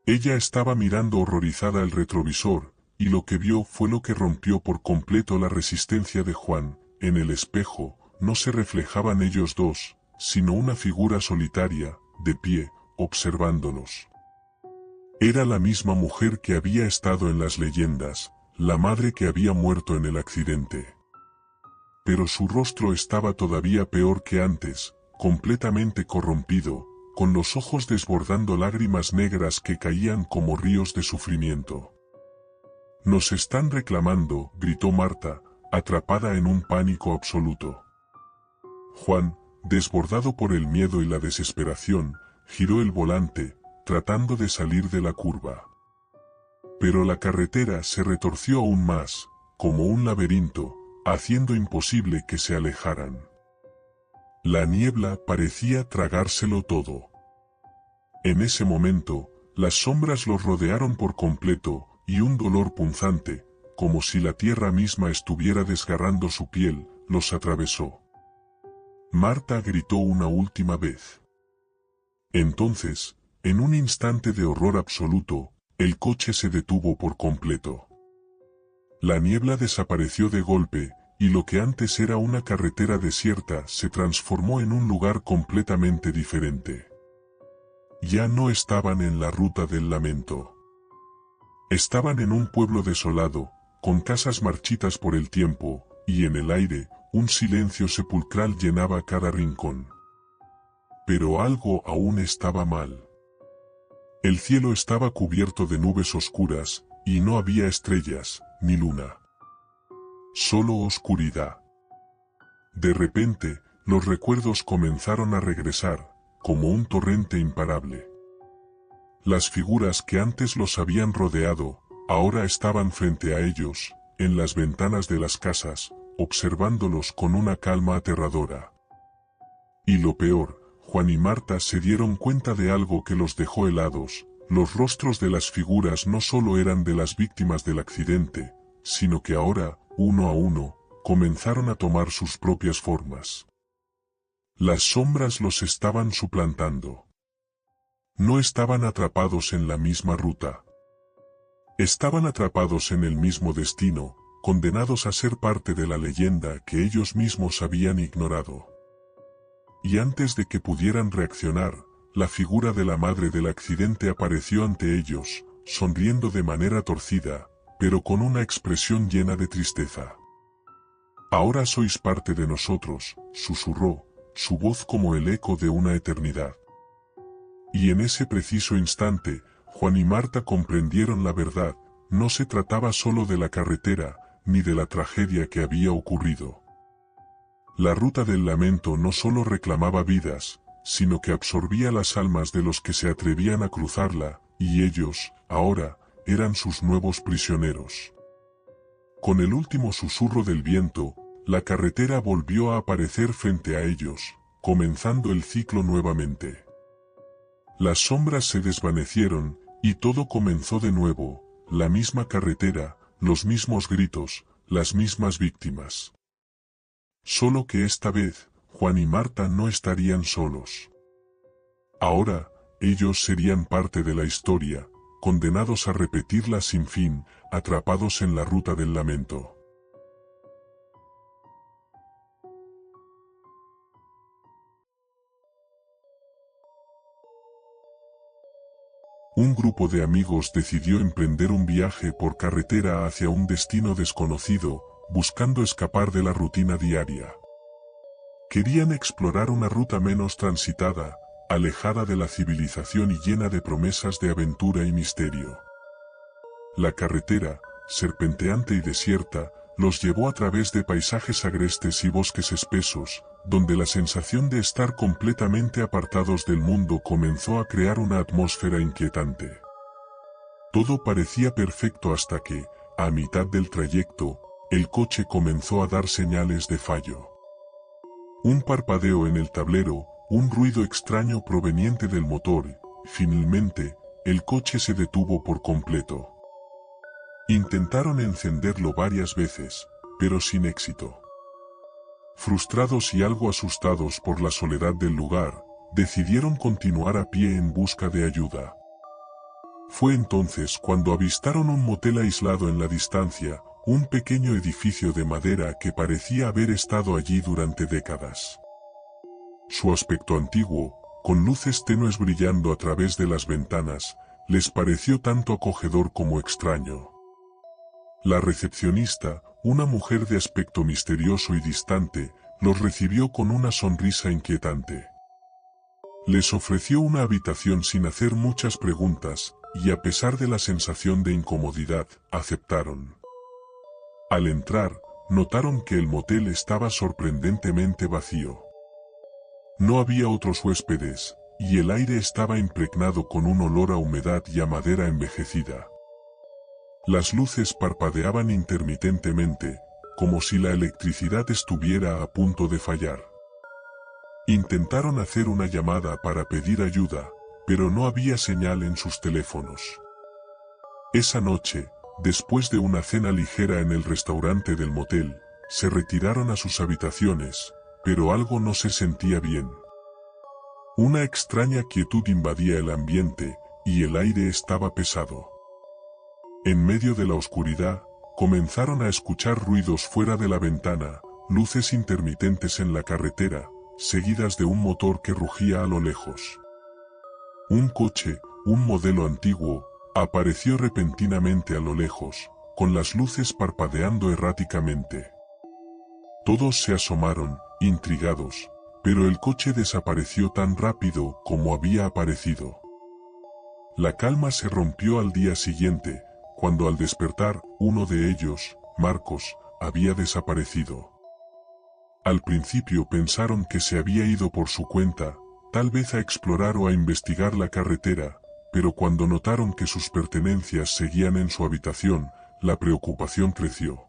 Ella estaba mirando horrorizada el retrovisor, y lo que vio fue lo que rompió por completo la resistencia de Juan. En el espejo, no se reflejaban ellos dos, sino una figura solitaria, de pie, observándolos. Era la misma mujer que había estado en las leyendas, la madre que había muerto en el accidente. Pero su rostro estaba todavía peor que antes, completamente corrompido, con los ojos desbordando lágrimas negras que caían como ríos de sufrimiento. «Nos están reclamando», gritó Marta, atrapada en un pánico absoluto. Juan, desbordado por el miedo y la desesperación, giró el volante, tratando de salir de la curva. Pero la carretera se retorció aún más, como un laberinto, haciendo imposible que se alejaran. La niebla parecía tragárselo todo. En ese momento, las sombras los rodearon por completo, y un dolor punzante, como si la tierra misma estuviera desgarrando su piel, los atravesó. Marta gritó una última vez. Entonces, en un instante de horror absoluto, el coche se detuvo por completo. La niebla desapareció de golpe, y lo que antes era una carretera desierta se transformó en un lugar completamente diferente. Ya no estaban en la ruta del lamento. Estaban en un pueblo desolado, con casas marchitas por el tiempo, y en el aire, un silencio sepulcral llenaba cada rincón. Pero algo aún estaba mal. El cielo estaba cubierto de nubes oscuras, y no había estrellas, ni luna. Solo oscuridad. De repente, los recuerdos comenzaron a regresar, como un torrente imparable. Las figuras que antes los habían rodeado, ahora estaban frente a ellos, en las ventanas de las casas, observándolos con una calma aterradora. Y lo peor, Juan y Marta se dieron cuenta de algo que los dejó helados. Los rostros de las figuras no solo eran de las víctimas del accidente, sino que ahora, uno a uno, comenzaron a tomar sus propias formas. Las sombras los estaban suplantando. No estaban atrapados en la misma ruta. Estaban atrapados en el mismo destino, condenados a ser parte de la leyenda que ellos mismos habían ignorado. Y antes de que pudieran reaccionar, la figura de la madre del accidente apareció ante ellos, sonriendo de manera torcida, pero con una expresión llena de tristeza. «Ahora sois parte de nosotros», susurró, su voz como el eco de una eternidad. Y en ese preciso instante, Juan y Marta comprendieron la verdad, no se trataba solo de la carretera, ni de la tragedia que había ocurrido. La ruta del lamento no solo reclamaba vidas, sino que absorbía las almas de los que se atrevían a cruzarla, y ellos, ahora, eran sus nuevos prisioneros. Con el último susurro del viento, la carretera volvió a aparecer frente a ellos, comenzando el ciclo nuevamente. Las sombras se desvanecieron, y todo comenzó de nuevo, la misma carretera, los mismos gritos, las mismas víctimas. Solo que esta vez, Juan y Marta no estarían solos. Ahora, ellos serían parte de la historia, condenados a repetirla sin fin, atrapados en la ruta del lamento. Un grupo de amigos decidió emprender un viaje por carretera hacia un destino desconocido, buscando escapar de la rutina diaria. Querían explorar una ruta menos transitada, alejada de la civilización y llena de promesas de aventura y misterio. La carretera, serpenteante y desierta, los llevó a través de paisajes agrestes y bosques espesos, donde la sensación de estar completamente apartados del mundo comenzó a crear una atmósfera inquietante. Todo parecía perfecto hasta que, a mitad del trayecto, el coche comenzó a dar señales de fallo. Un parpadeo en el tablero, un ruido extraño proveniente del motor, finalmente, el coche se detuvo por completo. Intentaron encenderlo varias veces, pero sin éxito. Frustrados y algo asustados por la soledad del lugar, decidieron continuar a pie en busca de ayuda. Fue entonces cuando avistaron un motel aislado en la distancia, un pequeño edificio de madera que parecía haber estado allí durante décadas. Su aspecto antiguo, con luces tenues brillando a través de las ventanas, les pareció tanto acogedor como extraño. La recepcionista, una mujer de aspecto misterioso y distante, los recibió con una sonrisa inquietante. Les ofreció una habitación sin hacer muchas preguntas, y a pesar de la sensación de incomodidad, aceptaron. Al entrar, notaron que el motel estaba sorprendentemente vacío. No había otros huéspedes, y el aire estaba impregnado con un olor a humedad y a madera envejecida. Las luces parpadeaban intermitentemente, como si la electricidad estuviera a punto de fallar. Intentaron hacer una llamada para pedir ayuda, pero no había señal en sus teléfonos. Esa noche, después de una cena ligera en el restaurante del motel, se retiraron a sus habitaciones, pero algo no se sentía bien. Una extraña quietud invadía el ambiente, y el aire estaba pesado. En medio de la oscuridad, comenzaron a escuchar ruidos fuera de la ventana, luces intermitentes en la carretera, seguidas de un motor que rugía a lo lejos. Un coche, un modelo antiguo, apareció repentinamente a lo lejos, con las luces parpadeando erráticamente. Todos se asomaron, intrigados, pero el coche desapareció tan rápido como había aparecido. La calma se rompió al día siguiente, cuando al despertar, uno de ellos, Marcos, había desaparecido. Al principio pensaron que se había ido por su cuenta, tal vez a explorar o a investigar la carretera, pero cuando notaron que sus pertenencias seguían en su habitación, la preocupación creció.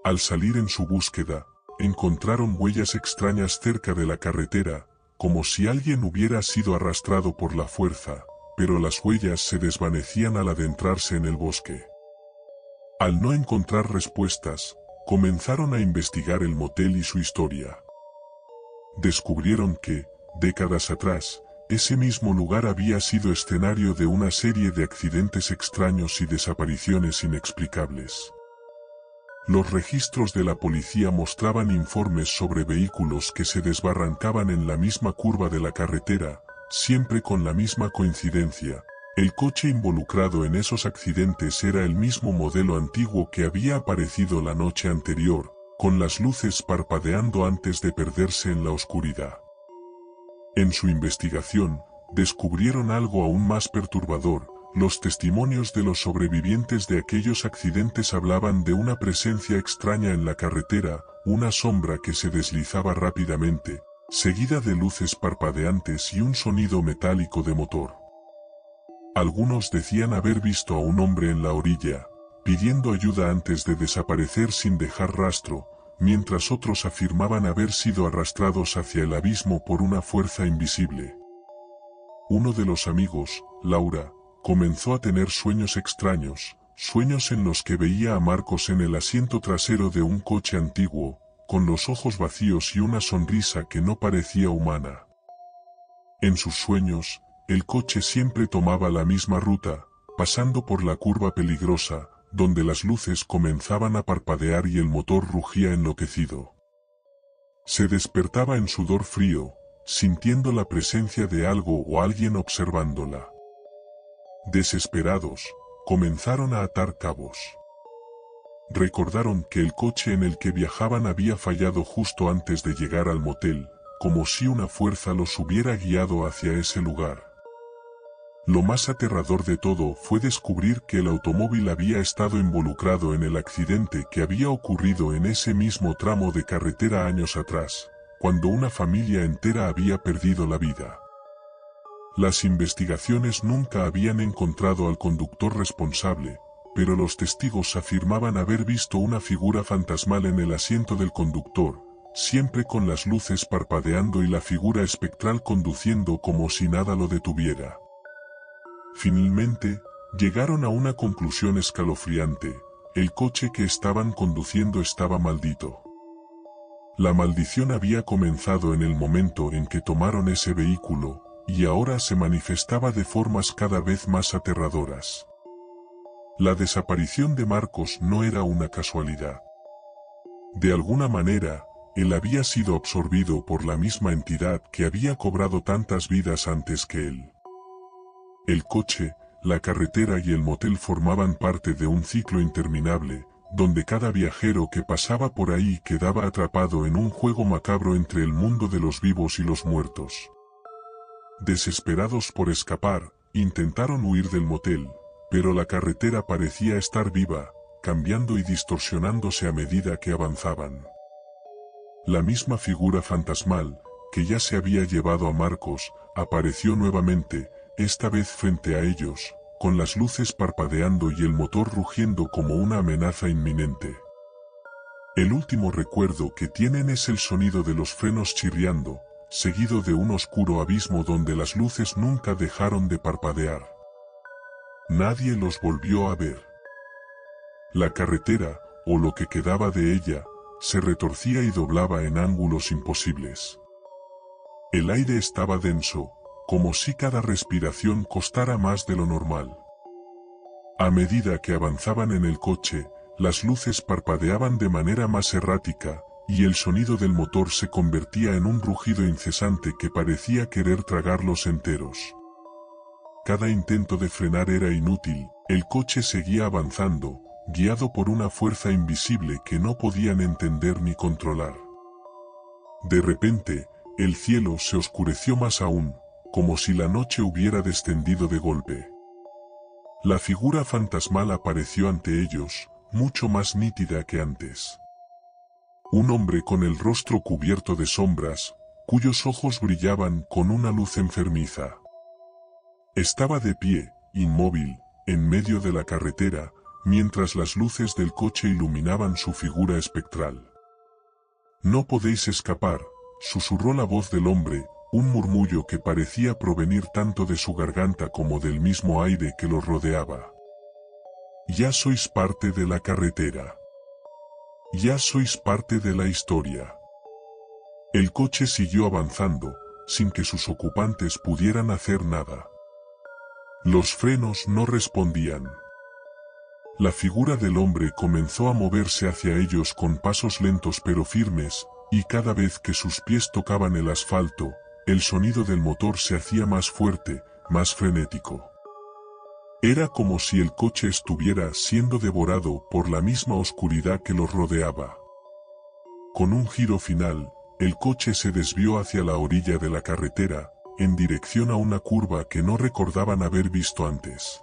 Al salir en su búsqueda, encontraron huellas extrañas cerca de la carretera, como si alguien hubiera sido arrastrado por la fuerza, pero las huellas se desvanecían al adentrarse en el bosque. Al no encontrar respuestas, comenzaron a investigar el motel y su historia. Descubrieron que, décadas atrás, ese mismo lugar había sido escenario de una serie de accidentes extraños y desapariciones inexplicables. Los registros de la policía mostraban informes sobre vehículos que se desbarrancaban en la misma curva de la carretera, siempre con la misma coincidencia. El coche involucrado en esos accidentes era el mismo modelo antiguo que había aparecido la noche anterior, con las luces parpadeando antes de perderse en la oscuridad. En su investigación, descubrieron algo aún más perturbador. Los testimonios de los sobrevivientes de aquellos accidentes hablaban de una presencia extraña en la carretera, una sombra que se deslizaba rápidamente, seguida de luces parpadeantes y un sonido metálico de motor. Algunos decían haber visto a un hombre en la orilla, pidiendo ayuda antes de desaparecer sin dejar rastro, mientras otros afirmaban haber sido arrastrados hacia el abismo por una fuerza invisible. Uno de los amigos, Laura, comenzó a tener sueños extraños, sueños en los que veía a Marcos en el asiento trasero de un coche antiguo, con los ojos vacíos y una sonrisa que no parecía humana. En sus sueños, el coche siempre tomaba la misma ruta, pasando por la curva peligrosa, donde las luces comenzaban a parpadear y el motor rugía enloquecido. Se despertaba en sudor frío, sintiendo la presencia de algo o alguien observándola. Desesperados, comenzaron a atar cabos. Recordaron que el coche en el que viajaban había fallado justo antes de llegar al motel, como si una fuerza los hubiera guiado hacia ese lugar. Lo más aterrador de todo fue descubrir que el automóvil había estado involucrado en el accidente que había ocurrido en ese mismo tramo de carretera años atrás, cuando una familia entera había perdido la vida. Las investigaciones nunca habían encontrado al conductor responsable, pero los testigos afirmaban haber visto una figura fantasmal en el asiento del conductor, siempre con las luces parpadeando y la figura espectral conduciendo como si nada lo detuviera. Finalmente, llegaron a una conclusión escalofriante: el coche que estaban conduciendo estaba maldito. La maldición había comenzado en el momento en que tomaron ese vehículo, y ahora se manifestaba de formas cada vez más aterradoras. La desaparición de Marcos no era una casualidad. De alguna manera, él había sido absorbido por la misma entidad que había cobrado tantas vidas antes que él. El coche, la carretera y el motel formaban parte de un ciclo interminable, donde cada viajero que pasaba por ahí quedaba atrapado en un juego macabro entre el mundo de los vivos y los muertos. Desesperados por escapar, intentaron huir del motel, pero la carretera parecía estar viva, cambiando y distorsionándose a medida que avanzaban. La misma figura fantasmal, que ya se había llevado a Marcos, apareció nuevamente, esta vez frente a ellos, con las luces parpadeando y el motor rugiendo como una amenaza inminente. El último recuerdo que tienen es el sonido de los frenos chirriando, seguido de un oscuro abismo donde las luces nunca dejaron de parpadear. Nadie los volvió a ver. La carretera, o lo que quedaba de ella, se retorcía y doblaba en ángulos imposibles. El aire estaba denso, como si cada respiración costara más de lo normal. A medida que avanzaban en el coche, las luces parpadeaban de manera más errática, y el sonido del motor se convertía en un rugido incesante que parecía querer tragarlos enteros. Cada intento de frenar era inútil, el coche seguía avanzando, guiado por una fuerza invisible que no podían entender ni controlar. De repente, el cielo se oscureció más aún, como si la noche hubiera descendido de golpe. La figura fantasmal apareció ante ellos, mucho más nítida que antes. Un hombre con el rostro cubierto de sombras, cuyos ojos brillaban con una luz enfermiza. Estaba de pie, inmóvil, en medio de la carretera, mientras las luces del coche iluminaban su figura espectral. «No podéis escapar», susurró la voz del hombre, un murmullo que parecía provenir tanto de su garganta como del mismo aire que los rodeaba. «Ya sois parte de la carretera. Ya sois parte de la historia». El coche siguió avanzando, sin que sus ocupantes pudieran hacer nada. Los frenos no respondían. La figura del hombre comenzó a moverse hacia ellos con pasos lentos pero firmes, y cada vez que sus pies tocaban el asfalto, el sonido del motor se hacía más fuerte, más frenético. Era como si el coche estuviera siendo devorado por la misma oscuridad que los rodeaba. Con un giro final, el coche se desvió hacia la orilla de la carretera, en dirección a una curva que no recordaban haber visto antes.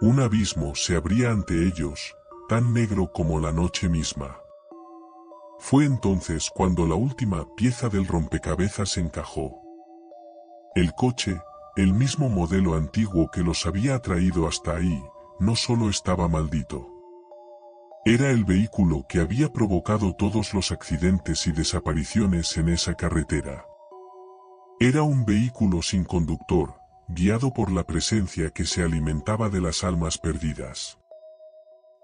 Un abismo se abría ante ellos, tan negro como la noche misma. Fue entonces cuando la última pieza del rompecabezas encajó. El coche, el mismo modelo antiguo que los había traído hasta ahí, no solo estaba maldito. Era el vehículo que había provocado todos los accidentes y desapariciones en esa carretera. Era un vehículo sin conductor, guiado por la presencia que se alimentaba de las almas perdidas.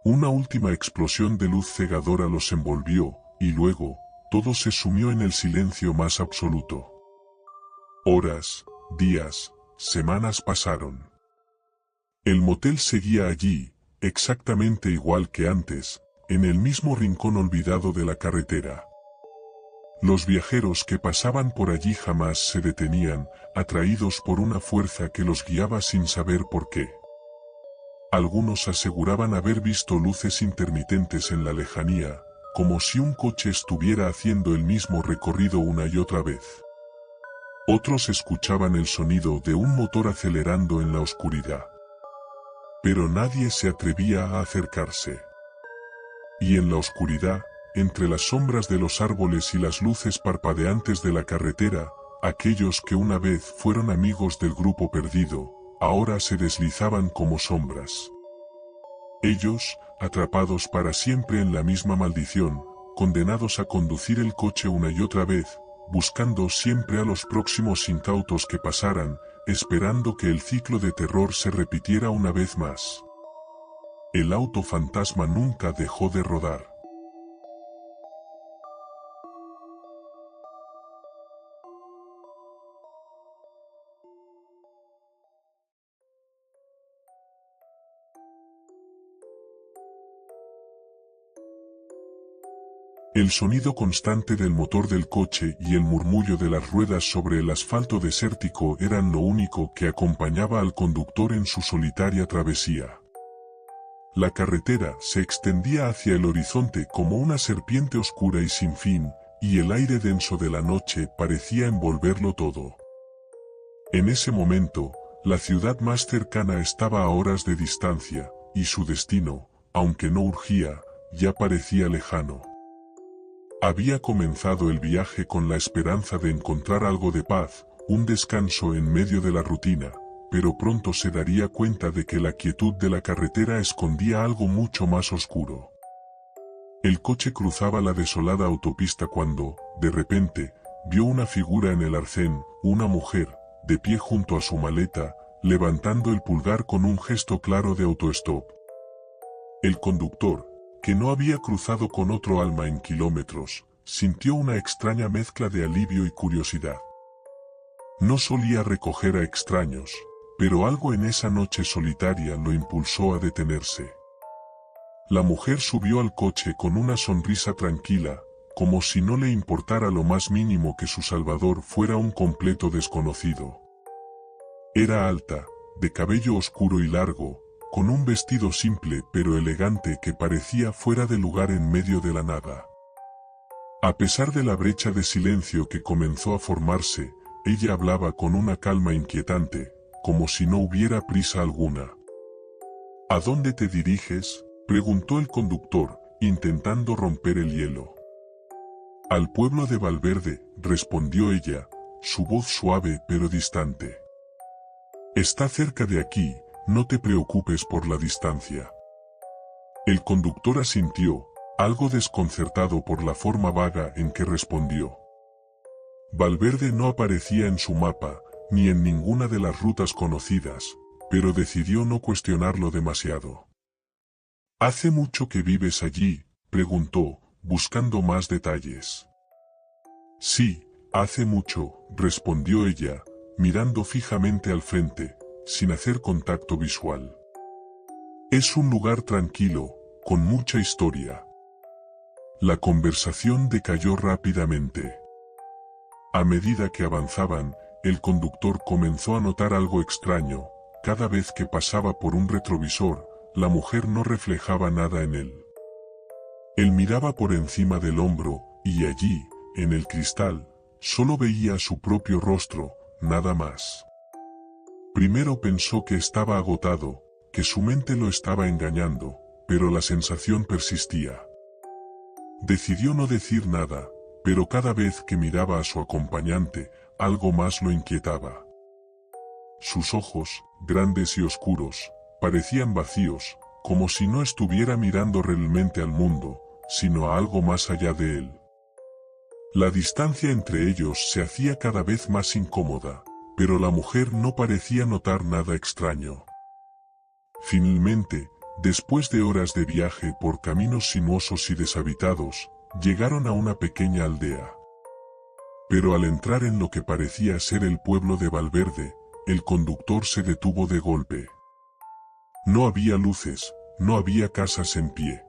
Una última explosión de luz cegadora los envolvió, y luego, todo se sumió en el silencio más absoluto. Horas, días, semanas pasaron. El motel seguía allí, exactamente igual que antes, en el mismo rincón olvidado de la carretera. Los viajeros que pasaban por allí jamás se detenían, atraídos por una fuerza que los guiaba sin saber por qué. Algunos aseguraban haber visto luces intermitentes en la lejanía, como si un coche estuviera haciendo el mismo recorrido una y otra vez. Otros escuchaban el sonido de un motor acelerando en la oscuridad. Pero nadie se atrevía a acercarse. Y en la oscuridad, entre las sombras de los árboles y las luces parpadeantes de la carretera, aquellos que una vez fueron amigos del grupo perdido, ahora se deslizaban como sombras. Ellos, atrapados para siempre en la misma maldición, condenados a conducir el coche una y otra vez, buscando siempre a los próximos incautos que pasaran, esperando que el ciclo de terror se repitiera una vez más. El auto fantasma nunca dejó de rodar. El sonido constante del motor del coche y el murmullo de las ruedas sobre el asfalto desértico eran lo único que acompañaba al conductor en su solitaria travesía. La carretera se extendía hacia el horizonte como una serpiente oscura y sin fin, y el aire denso de la noche parecía envolverlo todo. En ese momento, la ciudad más cercana estaba a horas de distancia, y su destino, aunque no urgía, ya parecía lejano. Había comenzado el viaje con la esperanza de encontrar algo de paz, un descanso en medio de la rutina, pero pronto se daría cuenta de que la quietud de la carretera escondía algo mucho más oscuro. El coche cruzaba la desolada autopista cuando, de repente, vio una figura en el arcén, una mujer, de pie junto a su maleta, levantando el pulgar con un gesto claro de autostop. El conductor, que no había cruzado con otro alma en kilómetros, sintió una extraña mezcla de alivio y curiosidad. No solía recoger a extraños, pero algo en esa noche solitaria lo impulsó a detenerse. La mujer subió al coche con una sonrisa tranquila, como si no le importara lo más mínimo que su salvador fuera un completo desconocido. Era alta, de cabello oscuro y largo, con un vestido simple pero elegante que parecía fuera de lugar en medio de la nada. A pesar de la brecha de silencio que comenzó a formarse, ella hablaba con una calma inquietante, como si no hubiera prisa alguna. ¿A dónde te diriges?, preguntó el conductor, intentando romper el hielo. Al pueblo de Valverde, respondió ella, su voz suave pero distante. Está cerca de aquí, no te preocupes por la distancia. El conductor asintió, algo desconcertado por la forma vaga en que respondió. Valverde no aparecía en su mapa, ni en ninguna de las rutas conocidas, pero decidió no cuestionarlo demasiado. ¿Hace mucho que vives allí?, preguntó, buscando más detalles. Sí, hace mucho, respondió ella, mirando fijamente al frente, sin hacer contacto visual. Es un lugar tranquilo, con mucha historia. La conversación decayó rápidamente. A medida que avanzaban, el conductor comenzó a notar algo extraño. Cada vez que pasaba por un retrovisor, la mujer no reflejaba nada en él. Él miraba por encima del hombro, y allí, en el cristal, solo veía su propio rostro, nada más. Primero pensó que estaba agotado, que su mente lo estaba engañando, pero la sensación persistía. Decidió no decir nada, pero cada vez que miraba a su acompañante, algo más lo inquietaba. Sus ojos, grandes y oscuros, parecían vacíos, como si no estuviera mirando realmente al mundo, sino a algo más allá de él. La distancia entre ellos se hacía cada vez más incómoda, pero la mujer no parecía notar nada extraño. Finalmente, después de horas de viaje por caminos sinuosos y deshabitados, llegaron a una pequeña aldea. Pero al entrar en lo que parecía ser el pueblo de Valverde, el conductor se detuvo de golpe. No había luces, no había casas en pie.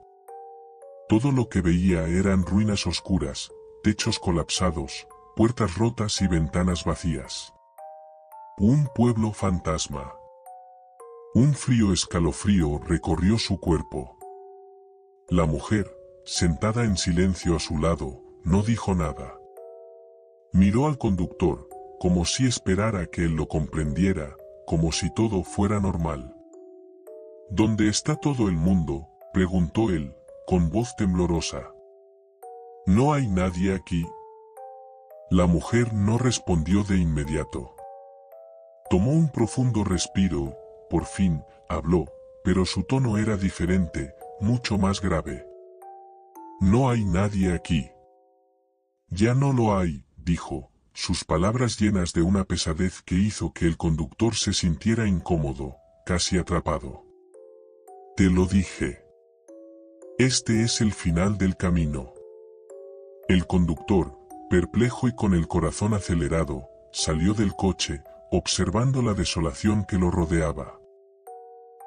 Todo lo que veía eran ruinas oscuras, techos colapsados, puertas rotas y ventanas vacías. Un pueblo fantasma. Un frío escalofrío recorrió su cuerpo. La mujer, sentada en silencio a su lado, no dijo nada. Miró al conductor, como si esperara que él lo comprendiera, como si todo fuera normal. ¿Dónde está todo el mundo?, preguntó él, con voz temblorosa. No hay nadie aquí. La mujer no respondió de inmediato. Tomó un profundo respiro, por fin, habló, pero su tono era diferente, mucho más grave. No hay nadie aquí. Ya no lo hay, dijo, sus palabras llenas de una pesadez que hizo que el conductor se sintiera incómodo, casi atrapado. Te lo dije. Este es el final del camino. El conductor, perplejo y con el corazón acelerado, salió del coche, observando la desolación que lo rodeaba.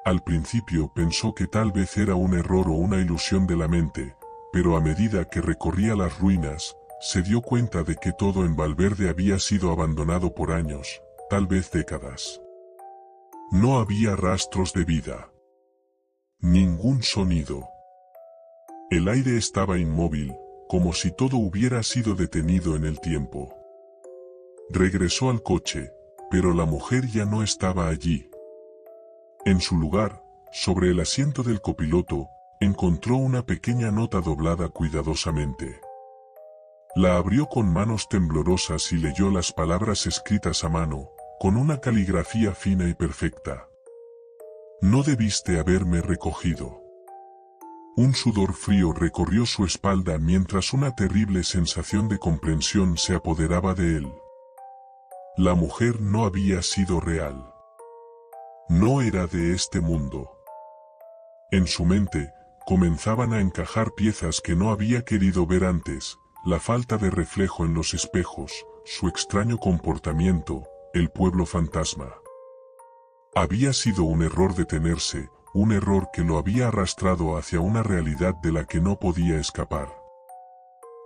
Al principio pensó que tal vez era un error o una ilusión de la mente, pero a medida que recorría las ruinas, se dio cuenta de que todo en Valverde había sido abandonado por años, tal vez décadas. No había rastros de vida. Ningún sonido. El aire estaba inmóvil, como si todo hubiera sido detenido en el tiempo. Regresó al coche, pero la mujer ya no estaba allí. En su lugar, sobre el asiento del copiloto, encontró una pequeña nota doblada cuidadosamente. La abrió con manos temblorosas y leyó las palabras escritas a mano, con una caligrafía fina y perfecta. No debiste haberme recogido. Un sudor frío recorrió su espalda mientras una terrible sensación de comprensión se apoderaba de él. La mujer no había sido real. No era de este mundo. En su mente, comenzaban a encajar piezas que no había querido ver antes, la falta de reflejo en los espejos, su extraño comportamiento, el pueblo fantasma. Había sido un error detenerse, un error que lo había arrastrado hacia una realidad de la que no podía escapar.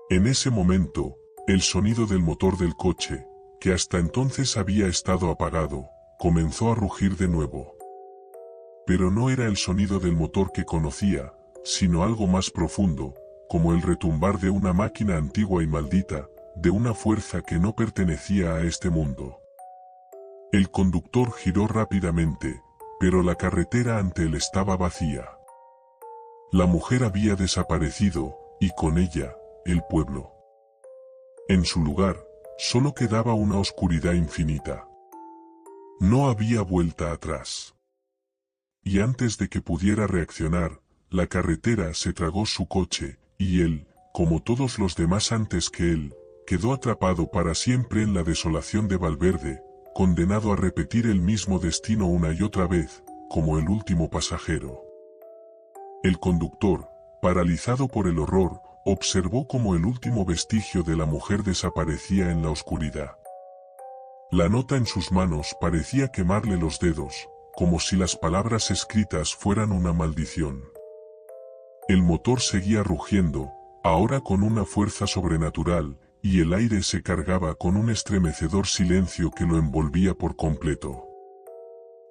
En ese momento, el sonido del motor del coche, que hasta entonces había estado apagado, comenzó a rugir de nuevo. Pero no era el sonido del motor que conocía, sino algo más profundo, como el retumbar de una máquina antigua y maldita, de una fuerza que no pertenecía a este mundo. El conductor giró rápidamente, pero la carretera ante él estaba vacía. La mujer había desaparecido, y con ella, el pueblo. En su lugar, solo quedaba una oscuridad infinita. No había vuelta atrás. Y antes de que pudiera reaccionar, la carretera se tragó su coche, y él, como todos los demás antes que él, quedó atrapado para siempre en la desolación de Valverde, condenado a repetir el mismo destino una y otra vez, como el último pasajero. El conductor, paralizado por el horror, observó cómo el último vestigio de la mujer desaparecía en la oscuridad. La nota en sus manos parecía quemarle los dedos, como si las palabras escritas fueran una maldición. El motor seguía rugiendo, ahora con una fuerza sobrenatural, y el aire se cargaba con un estremecedor silencio que lo envolvía por completo.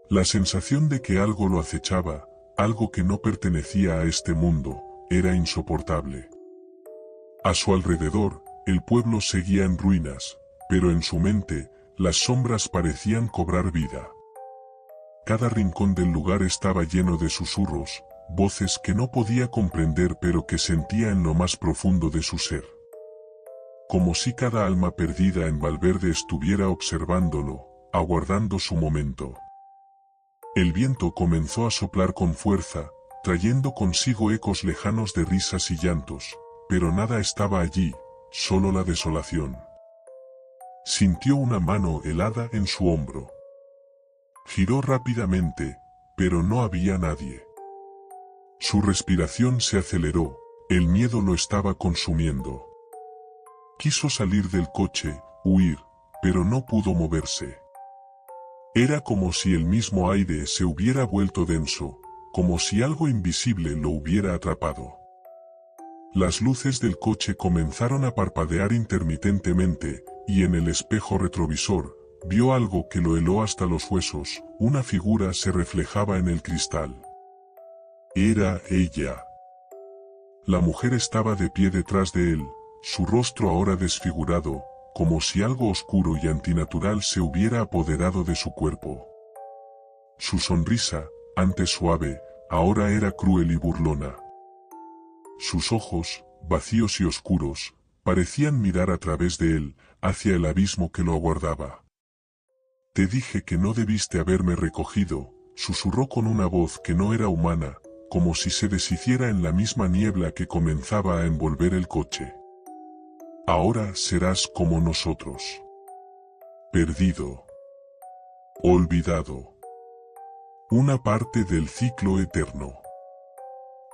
La sensación de que algo lo acechaba, algo que no pertenecía a este mundo, era insoportable. A su alrededor, el pueblo seguía en ruinas, pero en su mente, las sombras parecían cobrar vida. Cada rincón del lugar estaba lleno de susurros, voces que no podía comprender pero que sentía en lo más profundo de su ser. Como si cada alma perdida en Valverde estuviera observándolo, aguardando su momento. El viento comenzó a soplar con fuerza, trayendo consigo ecos lejanos de risas y llantos, pero nada estaba allí, solo la desolación. Sintió una mano helada en su hombro. Giró rápidamente, pero no había nadie. Su respiración se aceleró, el miedo lo estaba consumiendo. Quiso salir del coche, huir, pero no pudo moverse. Era como si el mismo aire se hubiera vuelto denso, como si algo invisible lo hubiera atrapado. Las luces del coche comenzaron a parpadear intermitentemente, y en el espejo retrovisor, vio algo que lo heló hasta los huesos. Una figura se reflejaba en el cristal. Era ella. La mujer estaba de pie detrás de él, su rostro ahora desfigurado, como si algo oscuro y antinatural se hubiera apoderado de su cuerpo. Su sonrisa, antes suave, ahora era cruel y burlona. Sus ojos, vacíos y oscuros, parecían mirar a través de él, hacia el abismo que lo aguardaba. «Te dije que no debiste haberme recogido», susurró con una voz que no era humana, como si se deshiciera en la misma niebla que comenzaba a envolver el coche. «Ahora serás como nosotros. Perdido. Olvidado. Una parte del ciclo eterno».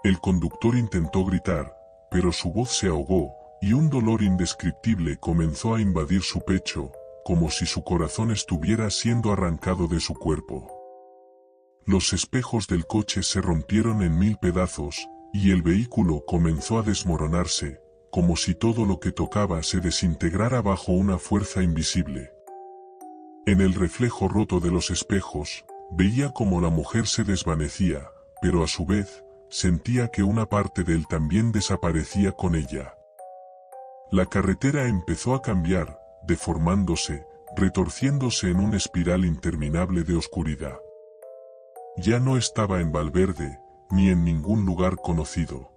El conductor intentó gritar, pero su voz se ahogó, y un dolor indescriptible comenzó a invadir su pecho, como si su corazón estuviera siendo arrancado de su cuerpo. Los espejos del coche se rompieron en 1000 pedazos, y el vehículo comenzó a desmoronarse, como si todo lo que tocaba se desintegrara bajo una fuerza invisible. En el reflejo roto de los espejos, veía cómo la mujer se desvanecía, pero a su vez, sentía que una parte de él también desaparecía con ella. La carretera empezó a cambiar, deformándose, retorciéndose en una espiral interminable de oscuridad. Ya no estaba en Valverde, ni en ningún lugar conocido.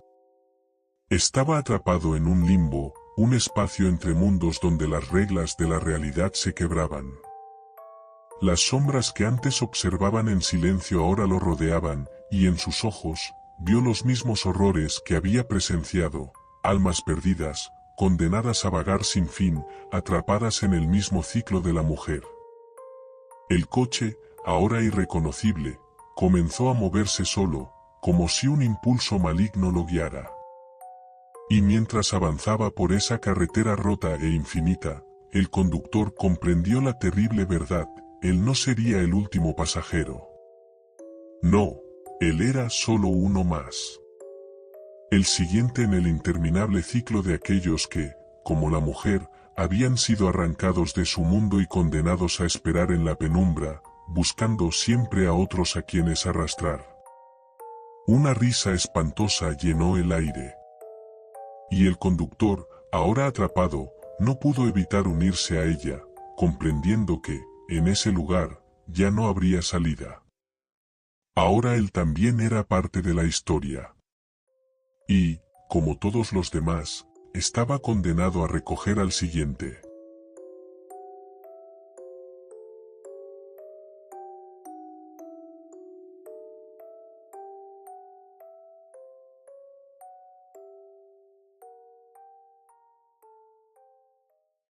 Estaba atrapado en un limbo, un espacio entre mundos donde las reglas de la realidad se quebraban. Las sombras que antes observaban en silencio ahora lo rodeaban, y en sus ojos, vio los mismos horrores que había presenciado, almas perdidas, condenadas a vagar sin fin, atrapadas en el mismo ciclo de la mujer. El coche, ahora irreconocible, comenzó a moverse solo, como si un impulso maligno lo guiara. Y mientras avanzaba por esa carretera rota e infinita, el conductor comprendió la terrible verdad: él no sería el último pasajero. No, él era solo uno más. El siguiente en el interminable ciclo de aquellos que, como la mujer, habían sido arrancados de su mundo y condenados a esperar en la penumbra, buscando siempre a otros a quienes arrastrar. Una risa espantosa llenó el aire. Y el conductor, ahora atrapado, no pudo evitar unirse a ella, comprendiendo que, en ese lugar, ya no habría salida. Ahora él también era parte de la historia. Y, como todos los demás, estaba condenado a recoger al siguiente.